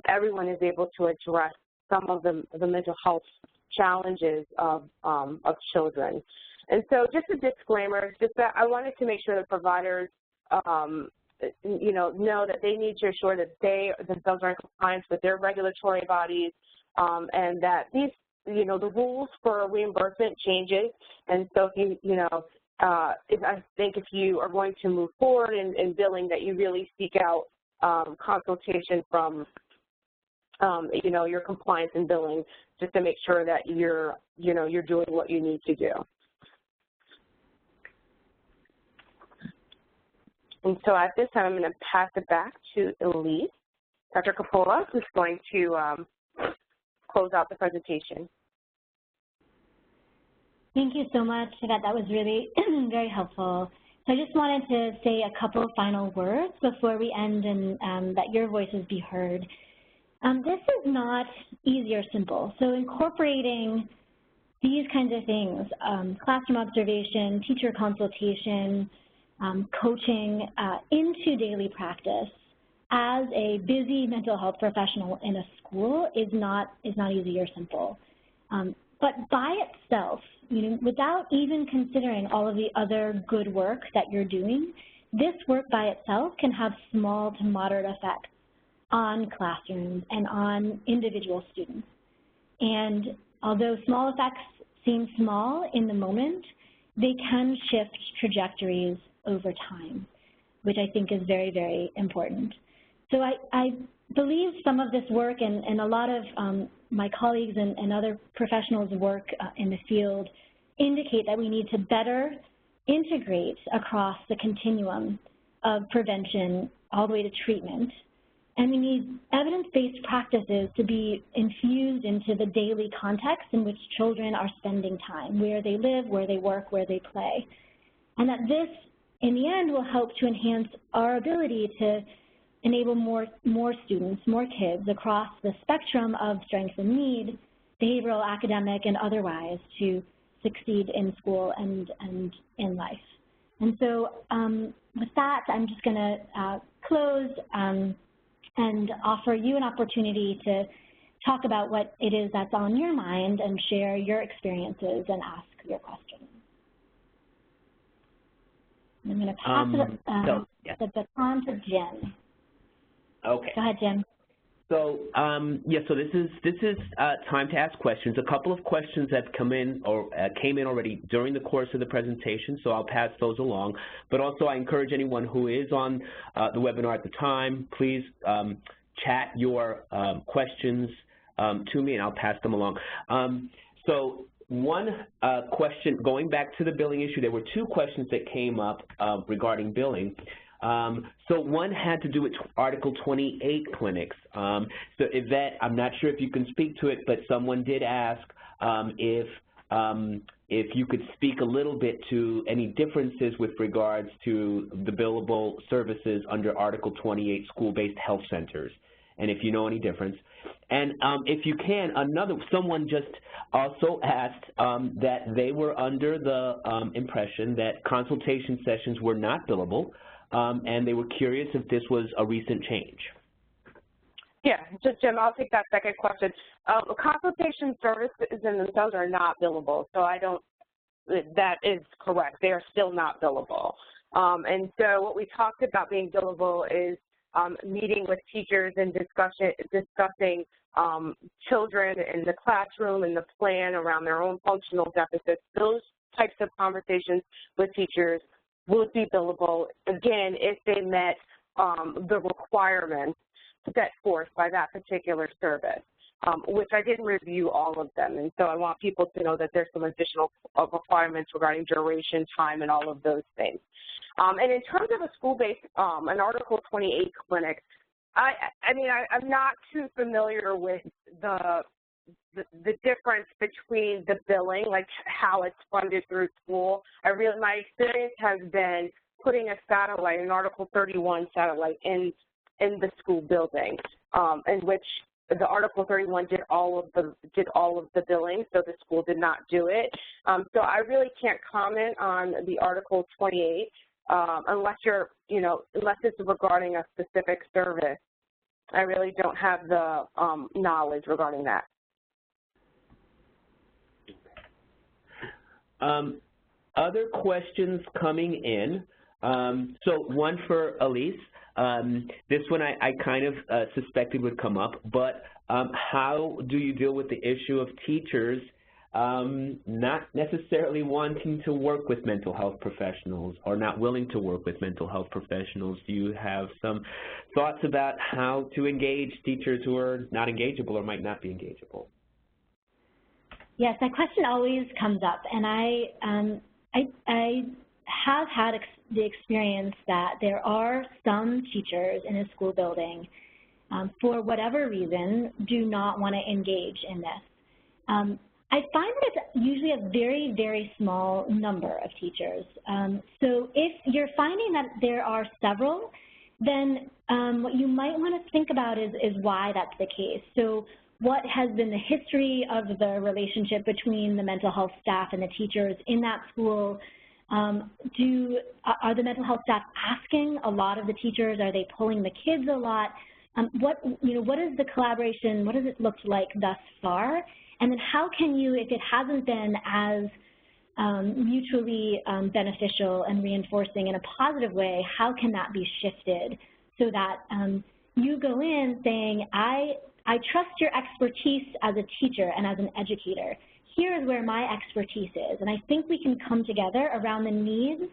everyone is able to address some of the mental health challenges of children. And so just a disclaimer, just that I wanted to make sure that providers know that they need to ensure that they themselves are in compliance with their regulatory bodies, and that these, the rules for reimbursement changes. And so if I think if you are going to move forward in billing, that you really seek out consultation from, your compliance in billing, just to make sure that you're doing what you need to do. And so at this time, I'm going to pass it back to Elise. Dr. Coppola, who's going to close out the presentation. Thank you so much, Yvette. That was really very helpful. So I just wanted to say a couple of final words before we end, and that your voices be heard. This is not easy or simple. So incorporating these kinds of things, classroom observation, teacher consultation, coaching into daily practice as a busy mental health professional in a school is not easy or simple. But by itself, without even considering all of the other good work that you're doing, this work by itself can have small to moderate effects on classrooms and on individual students. And although small effects seem small in the moment, they can shift trajectories over time, which I think is very, very important. So I believe some of this work and a lot of my colleagues and other professionals' work in the field indicate that we need to better integrate across the continuum of prevention all the way to treatment. And we need evidence-based practices to be infused into the daily context in which children are spending time, where they live, where they work, where they play. And that this, in the end, will help to enhance our ability to enable more students, more kids across the spectrum of strengths and need, behavioral, academic, and otherwise, to succeed in school and in life. And so with that, I'm just going to close and offer you an opportunity to talk about what it is that's on your mind and share your experiences and ask your questions. I'm going to pass the baton to Jim. Okay. Go ahead, Jim. So so this is time to ask questions. A couple of questions have come in or came in already during the course of the presentation, so I'll pass those along. But also, I encourage anyone who is on the webinar at the time, please chat your questions to me, and I'll pass them along. So one question, going back to the billing issue, there were two questions that came up regarding billing. So one had to do with Article 28 clinics. So Yvette, I'm not sure if you can speak to it, but someone did ask if you could speak a little bit to any differences with regards to the billable services under Article 28 school-based health centers, and if you know any difference. And if you can, someone just also asked that they were under the impression that consultation sessions were not billable, and they were curious if this was a recent change. Yeah, just Jim, I'll take that second question. Consultation services in themselves are not billable, so that is correct. They are still not billable. And so what we talked about being billable is meeting with teachers and discussing children in the classroom and the plan around their own functional deficits. Those types of conversations with teachers would be billable, again, if they met the requirements set forth by that particular service, which I didn't review all of them. And so I want people to know that there's some additional requirements regarding duration, time, and all of those things. And in terms of a school-based, an Article 28 clinic, I'm not too familiar with the difference between the billing, like how it's funded through school. My experience has been putting a satellite, an Article 31 satellite, in the school building, in which the Article 31 did all of the billing, so the school did not do it. So I really can't comment on the Article 28 unless unless it's regarding a specific service. I really don't have the knowledge regarding that. Other questions coming in. So one for Elise. This one I kind of suspected would come up, but how do you deal with the issue of teachers not necessarily wanting to work with mental health professionals or not willing to work with mental health professionals? Do you have some thoughts about how to engage teachers who are not engageable or might not be engageable? Yes, that question always comes up, and I have had the experience that there are some teachers in a school building, for whatever reason, do not want to engage in this. I find that it's usually a very, very small number of teachers. So if you're finding that there are several, then what you might want to think about is why that's the case. So what has been the history of the relationship between the mental health staff and the teachers in that school? Are the mental health staff asking a lot of the teachers? Are they pulling the kids a lot? What is the collaboration? What does it look like thus far? And then how can you, if it hasn't been as mutually beneficial and reinforcing in a positive way, how can that be shifted so that you go in saying, I trust your expertise as a teacher and as an educator. Here is where my expertise is, and I think we can come together around the needs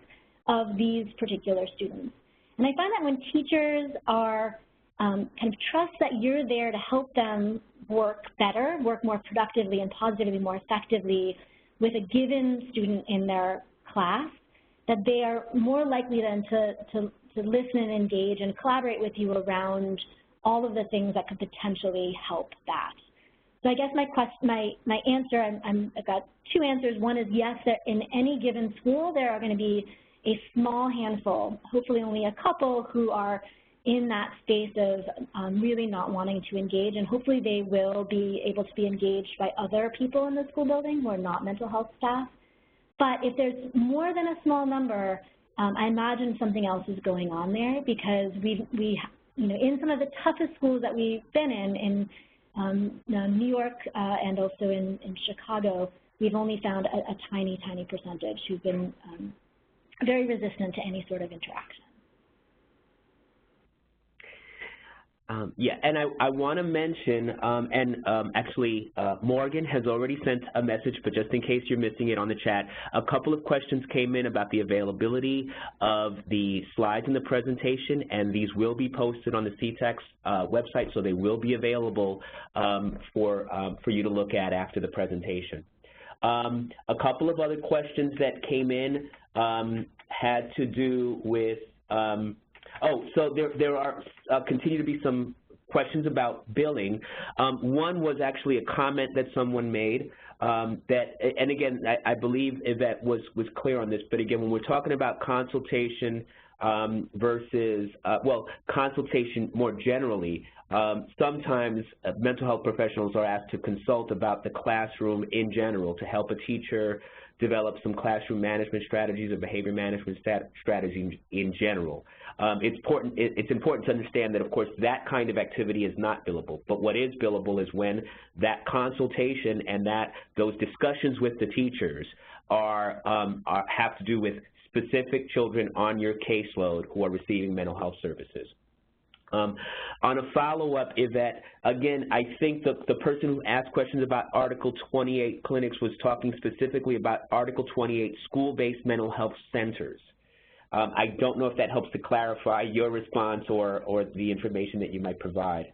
of these particular students. And I find that when teachers are kind of trust that you're there to help them work better, work more productively and positively, more effectively with a given student in their class, that they are more likely then to listen and engage and collaborate with you around all of the things that could potentially help that. So I guess my answer, I've got two answers. One is yes, that in any given school there are going to be a small handful, hopefully only a couple, who are in that space of really not wanting to engage, and hopefully they will be able to be engaged by other people in the school building who are not mental health staff. But if there's more than a small number, I imagine something else is going on there, because we in some of the toughest schools that we've been in New York and also in Chicago, we've only found a tiny percentage who've been very resistant to any sort of interaction. Yeah, and I want to mention, actually Morgan has already sent a message, but just in case you're missing it on the chat, a couple of questions came in about the availability of the slides in the presentation, and these will be posted on the CTEX website, so they will be available for you to look at after the presentation. A couple of other questions that came in had to do with so there are continue to be some questions about billing. One was actually a comment that someone made that, and again, I believe Yvette was clear on this, but again, when we're talking about consultation versus, well, consultation more generally, sometimes mental health professionals are asked to consult about the classroom in general to help a teacher develop some classroom management strategies or behavior management strategies in general. It's important to understand that, of course, that kind of activity is not billable, but what is billable is when that consultation and those discussions with the teachers have to do with specific children on your caseload who are receiving mental health services. On a follow-up, Yvette, again, I think the person who asked questions about Article 28 clinics was talking specifically about Article 28 school-based mental health centers. I don't know if that helps to clarify your response or the information that you might provide.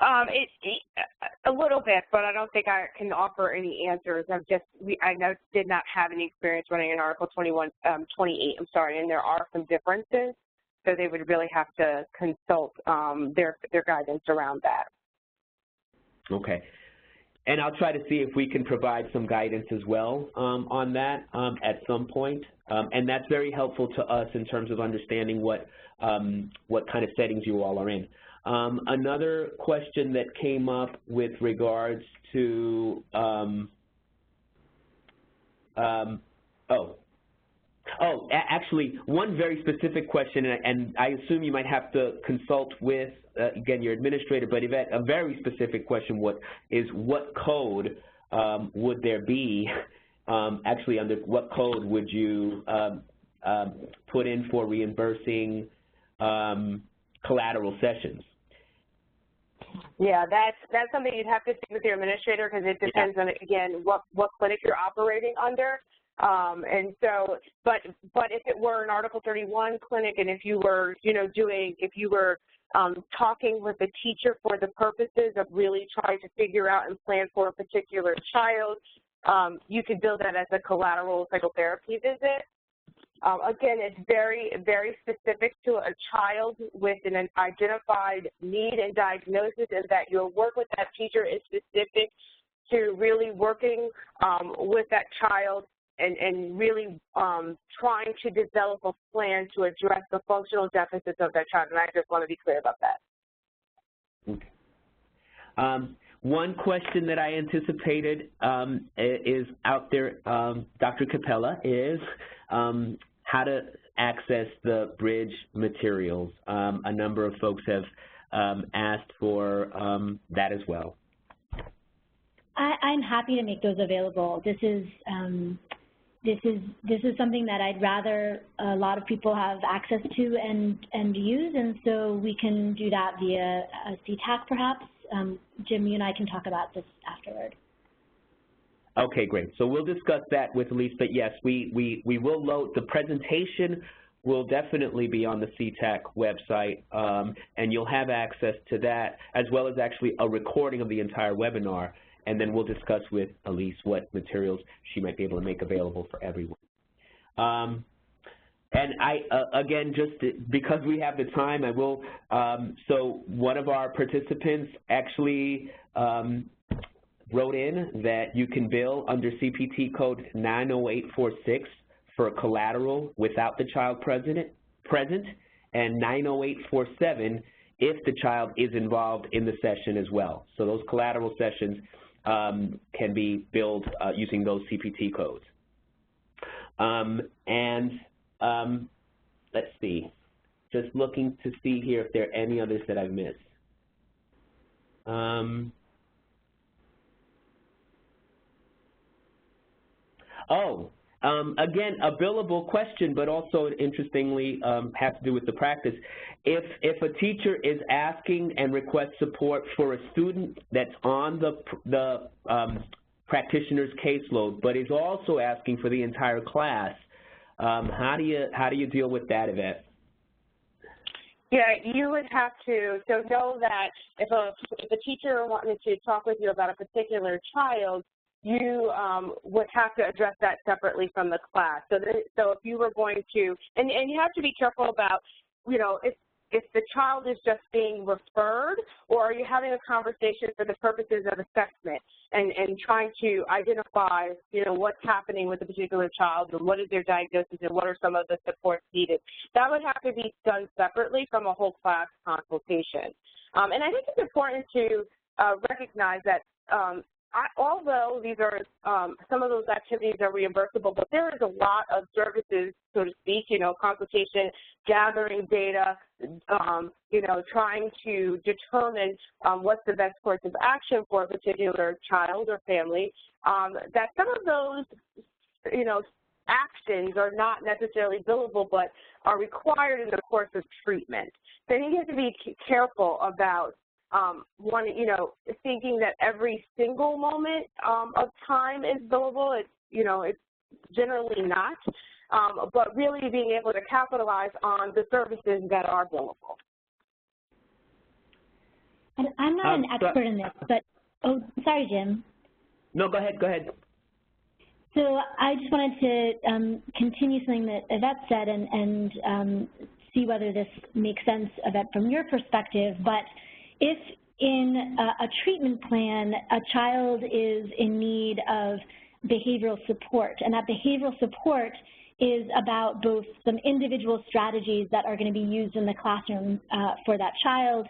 A little bit, but I don't think I can offer any answers. I did not have any experience running in Article 28, and there are some differences. So they would really have to consult their guidance around that. Okay. And I'll try to see if we can provide some guidance as well on that at some point. And that's very helpful to us in terms of understanding what kind of settings you all are in. Another question that came up with regards to actually, one very specific question, and I assume you might have to consult with, again, your administrator, but Yvette, a very specific question is what code would there be, actually under what code would you put in for reimbursing collateral sessions? Yeah, that's something you'd have to speak with your administrator, because it depends on, again, what clinic you're operating under. And so, but if it were an Article 31 clinic, and if you were, talking with the teacher for the purposes of really trying to figure out and plan for a particular child, you could bill that as a collateral psychotherapy visit. Again, it's very, very specific to a child with an identified need and diagnosis, and that your work with that teacher is specific to really working with that child and really trying to develop a plan to address the functional deficits of that child. And I just want to be clear about that. Okay. One question that I anticipated is out there, Dr. Capella, is how to access the bridge materials. A number of folks have asked for that as well. I'm happy to make those available. This is something that I'd rather a lot of people have access to and use, and so we can do that via a CTAC perhaps. Jim, you and I can talk about this afterward. Okay, great. So we'll discuss that with Elise, but yes, we will load, the presentation will definitely be on the CTAC website, and you'll have access to that, as well as actually a recording of the entire webinar, and then we'll discuss with Elise what materials she might be able to make available for everyone. And again, just because we have the time, I will, so one of our participants actually wrote in that you can bill under CPT code 90846 for collateral without the child present, and 90847 if the child is involved in the session as well. So those collateral sessions can be billed using those CPT codes. Let's see, just looking to see here if there are any others that I've missed. Again, a billable question, but also interestingly has to do with the practice. If a teacher is asking and requests support for a student that's on the practitioner's caseload, but is also asking for the entire class, how do you deal with that, Yvette? Yeah, you would have to, so know that if a teacher wanted to talk with you about a particular child, you would have to address that separately from the class. So if you were going to, and you have to be careful about, if the child is just being referred, or are you having a conversation for the purposes of assessment and trying to identify, what's happening with a particular child and what is their diagnosis and what are some of the supports needed. That would have to be done separately from a whole class consultation. And I think it's important to recognize that although these are, some of those activities are reimbursable, but there is a lot of services, so to speak, consultation, gathering data, trying to determine what's the best course of action for a particular child or family, that some of those, actions are not necessarily billable, but are required in the course of treatment. So you have to be careful about thinking that every single moment of time is billable. It's generally not, but really being able to capitalize on the services that are billable. And I'm not an expert in this, but, oh, sorry, Jim. No, go ahead. So I just wanted to continue something that Yvette said and see whether this makes sense, Yvette, from your perspective. But if in a treatment plan, a child is in need of behavioral support, and that behavioral support is about both some individual strategies that are going to be used in the classroom for that child,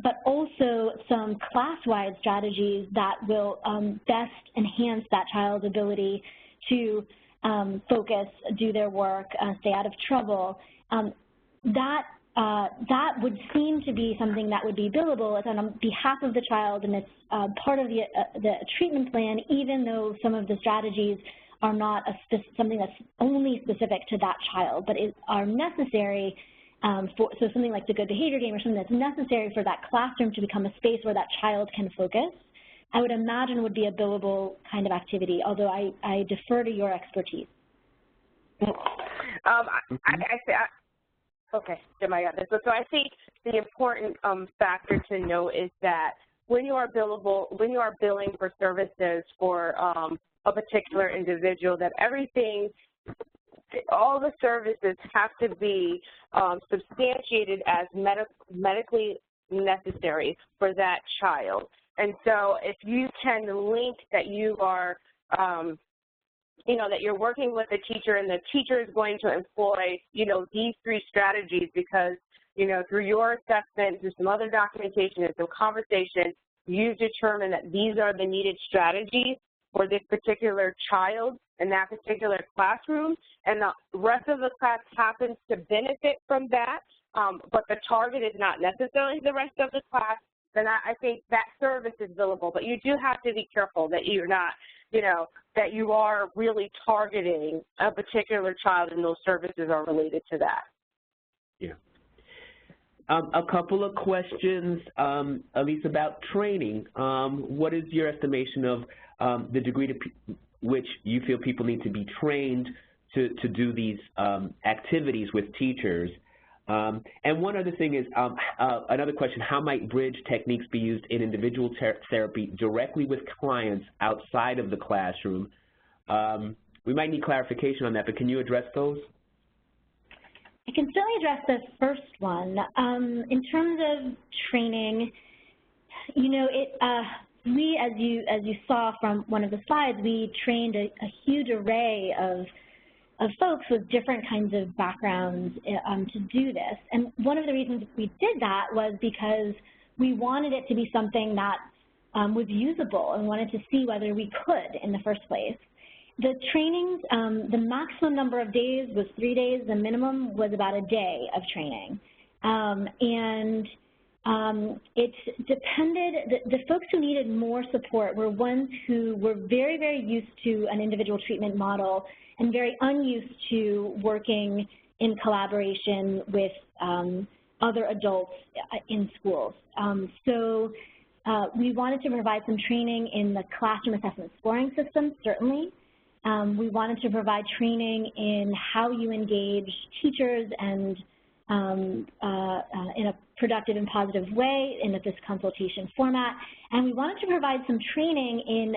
but also some class-wide strategies that will best enhance that child's ability to focus, do their work, stay out of trouble. That would seem to be something that would be billable. It's on behalf of the child, and it's part of the treatment plan, even though some of the strategies are not something that's only specific to that child, but are necessary so something like the good behavior game or something that's necessary for that classroom to become a space where that child can focus, I would imagine would be a billable kind of activity, although I defer to your expertise. Okay, Jim, I got this. So I think the important factor to note is that when you are billing for services for a particular individual, that all the services have to be substantiated as medically necessary for that child. And so if you can link that you are, that you're working with a teacher and the teacher is going to employ, these 3 strategies because, through your assessment, through some other documentation and some conversation, you've determined that these are the needed strategies for this particular child in that particular classroom, and the rest of the class happens to benefit from that, but the target is not necessarily the rest of the class, then I think that service is billable. But you do have to be careful that you're not, that you are really targeting a particular child and those services are related to that. Yeah. A couple of questions, Elise, about training. What is your estimation of the degree to which you feel people need to be trained to do these activities with teachers? And one other thing is, another question, how might bridge techniques be used in individual therapy directly with clients outside of the classroom? We might need clarification on that, but can you address those? I can certainly address the first one. In terms of training, we, as you saw from one of the slides, we trained a huge array of folks with different kinds of backgrounds to do this. And one of the reasons we did that was because we wanted it to be something that was usable and wanted to see whether we could in the first place. The trainings, the maximum number of days was 3 days. The minimum was about a day of training. It depended, the folks who needed more support were ones who were very, very used to an individual treatment model and very unused to working in collaboration with other adults in schools. We wanted to provide some training in the classroom assessment scoring system, certainly. We wanted to provide training in how you engage teachers and in a productive and positive way in this consultation format. And we wanted to provide some training in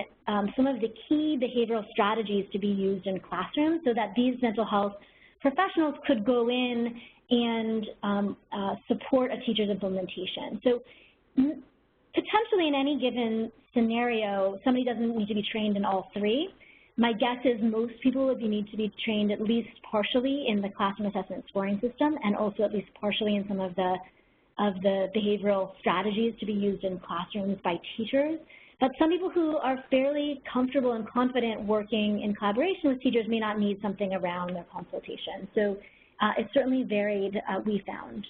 some of the key behavioral strategies to be used in classrooms so that these mental health professionals could go in and support a teacher's implementation. So potentially in any given scenario, somebody doesn't need to be trained in all 3. My guess is most people would need to be trained at least partially in the classroom assessment scoring system and also at least partially in some of the behavioral strategies to be used in classrooms by teachers. But some people who are fairly comfortable and confident working in collaboration with teachers may not need something around their consultation. So it certainly varied, we found,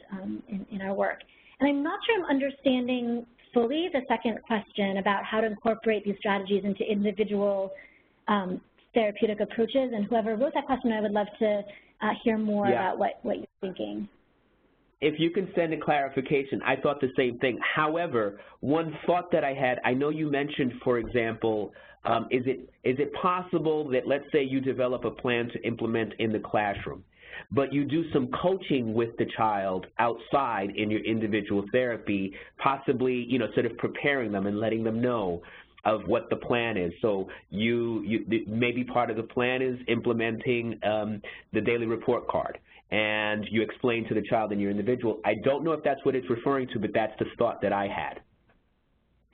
in our work. And I'm not sure I'm understanding fully the second question about how to incorporate these strategies into individual therapeutic approaches, and whoever wrote that question, I would love to hear more about what you're thinking. If you can send a clarification, I thought the same thing. However, one thought that I had, I know you mentioned, for example, is it possible that, let's say you develop a plan to implement in the classroom, but you do some coaching with the child outside in your individual therapy, possibly, sort of preparing them and letting them know of what the plan is. So maybe part of the plan is implementing the daily report card, and you explain to the child and your individual. I don't know if that's what it's referring to, but that's the thought that I had.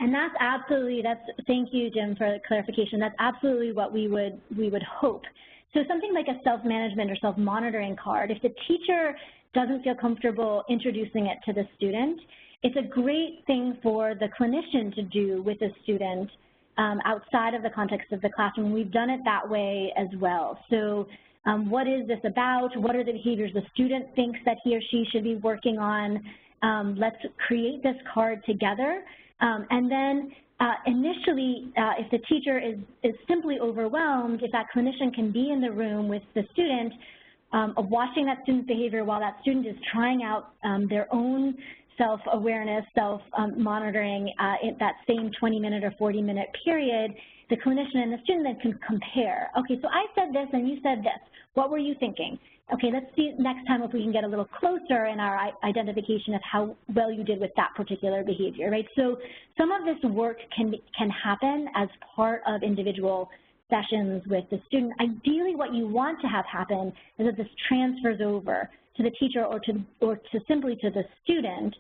And that's absolutely, thank you, Jim, for the clarification. That's absolutely what we would hope. So something like a self-management or self-monitoring card, if the teacher doesn't feel comfortable introducing it to the student, it's a great thing for the clinician to do with a student outside of the context of the classroom. We've done it that way as well. So what is this about? What are the behaviors the student thinks that he or she should be working on? Let's create this card together. And then initially, if the teacher is simply overwhelmed, if that clinician can be in the room with the student, of watching that student's behavior while that student is trying out their own self-awareness, self-monitoring in that same 20-minute or 40-minute period, the clinician and the student then can compare. Okay, so I said this and you said this. What were you thinking? Okay, let's see next time if we can get a little closer in our identification of how well you did with that particular behavior, right? So some of this work can happen as part of individual sessions with the student. Ideally, what you want to have happen is that this transfers over to the teacher or to simply to the student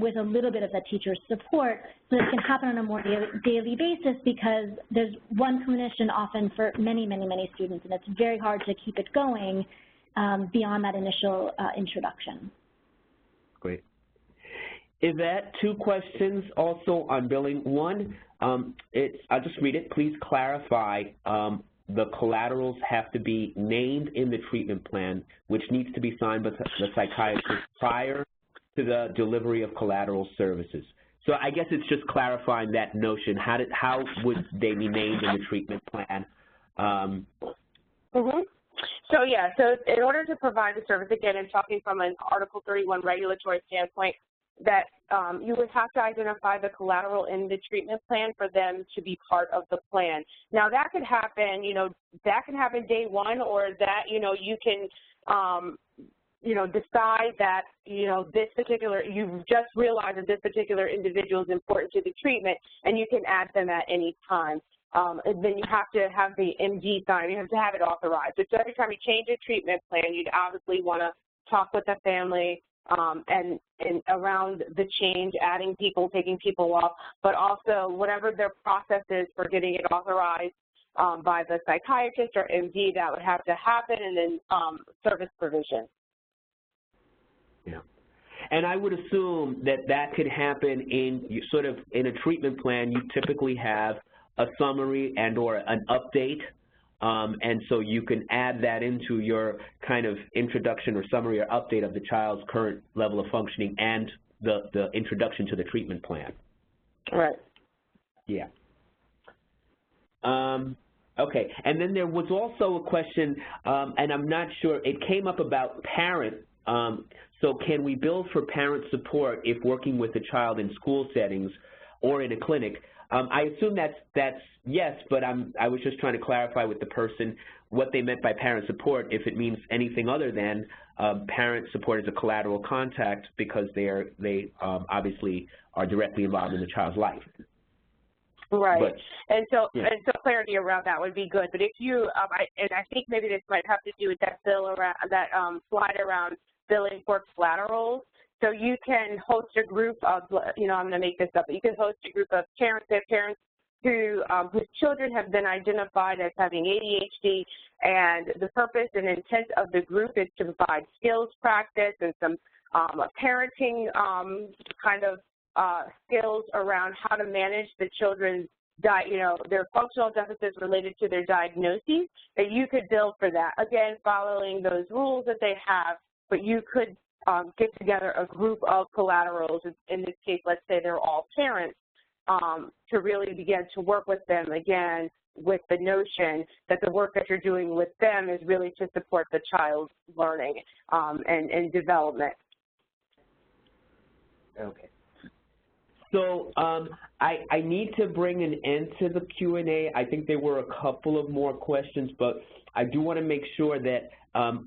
with a little bit of the teacher's support, so that it can happen on a more daily basis, because there's one clinician often for many, many, many students, and it's very hard to keep it going beyond that initial introduction. Great. Yvette, two questions also on billing. One, I'll just read it. Please clarify the collaterals have to be named in the treatment plan, which needs to be signed by the psychiatrist prior to the delivery of collateral services. So I guess it's just clarifying that notion. How would they be named in the treatment plan? So yeah, so in order to provide the service, again, I'm talking from an Article 31 regulatory standpoint, that you would have to identify the collateral in the treatment plan for them to be part of the plan. Now that could happen, that can happen day one, or that, you can, decide that, this particular, you've just realized that this particular individual is important to the treatment, and you can add them at any time. And then you have to have the MD sign, you have to have it authorized. So every time you change a treatment plan, you'd obviously want to talk with the family and around the change, adding people, taking people off, but also whatever their process is for getting it authorized by the psychiatrist or MD, that would have to happen, and then service provision. Yeah. And I would assume that could happen in a treatment plan. You typically have a summary and or an update, and so you can add that into your kind of introduction or summary or update of the child's current level of functioning and the introduction to the treatment plan. Right. Yeah. Okay, and then there was also a question, and I'm not sure, it came up about parent. So can we bill for parent support if working with a child in school settings or in a clinic? I assume that's yes, but I was just trying to clarify with the person what they meant by parent support, if it means anything other than parent support as a collateral contact, because they obviously are directly involved in the child's life. Right, but, and so yeah. clarity around that would be good. But if you, and I think maybe this might have to do with that bill around that slide around billing for collaterals. So you can host a group of, I'm going to make this up, but you can host a group of parents who whose children have been identified as having ADHD, and the purpose and intent of the group is to provide skills practice and some parenting kind of skills around how to manage the children's their functional deficits related to their diagnoses, that you could bill for that. Again, following those rules that they have, but you could get together a group of collaterals. In this case, let's say they're all parents, to really begin to work with them, again, with the notion that the work that you're doing with them is really to support the child's learning and development. Okay. So I need to bring an end to the Q&A. I think there were a couple of more questions, but I do want to make sure that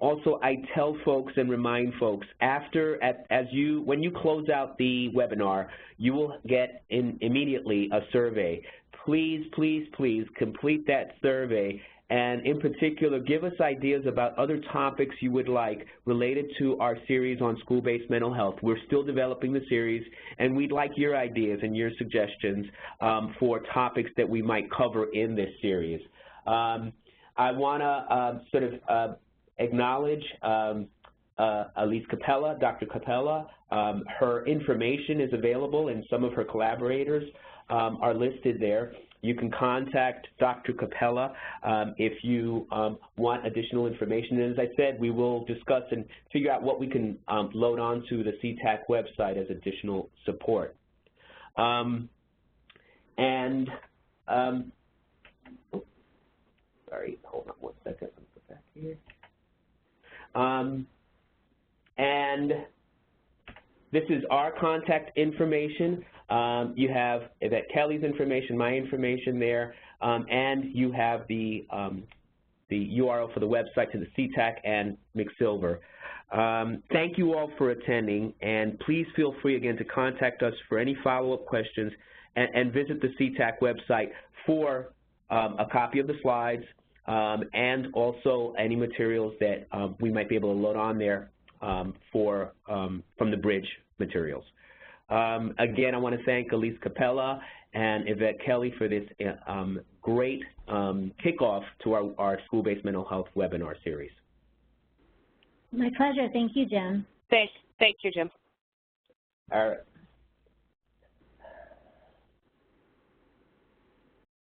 also I tell folks and remind folks when you close out the webinar, you will get immediately a survey. Please, please, please complete that survey, and in particular, give us ideas about other topics you would like related to our series on school-based mental health. We're still developing the series, and we'd like your ideas and your suggestions for topics that we might cover in this series. I want to acknowledge Elise Capella, Dr. Capella. Her information is available, and some of her collaborators are listed there. You can contact Dr. Capella if you want additional information. And as I said, we will discuss and figure out what we can load onto the CTAC website as additional support. And, sorry, hold on one second. Let me go back here. And this is our contact information. You have Yvette Kelly's information, my information there, and you have the URL for the website to the CTAC and McSilver. Thank you all for attending, and please feel free again to contact us for any follow-up questions, and visit the CTAC website for a copy of the slides and also any materials that we might be able to load on there from the bridge materials. Again, I want to thank Elise Capella and Yvette Kelly for this great kickoff to our school-based mental health webinar series. My pleasure. Thank you, Jim. Thank you, Jim. All right.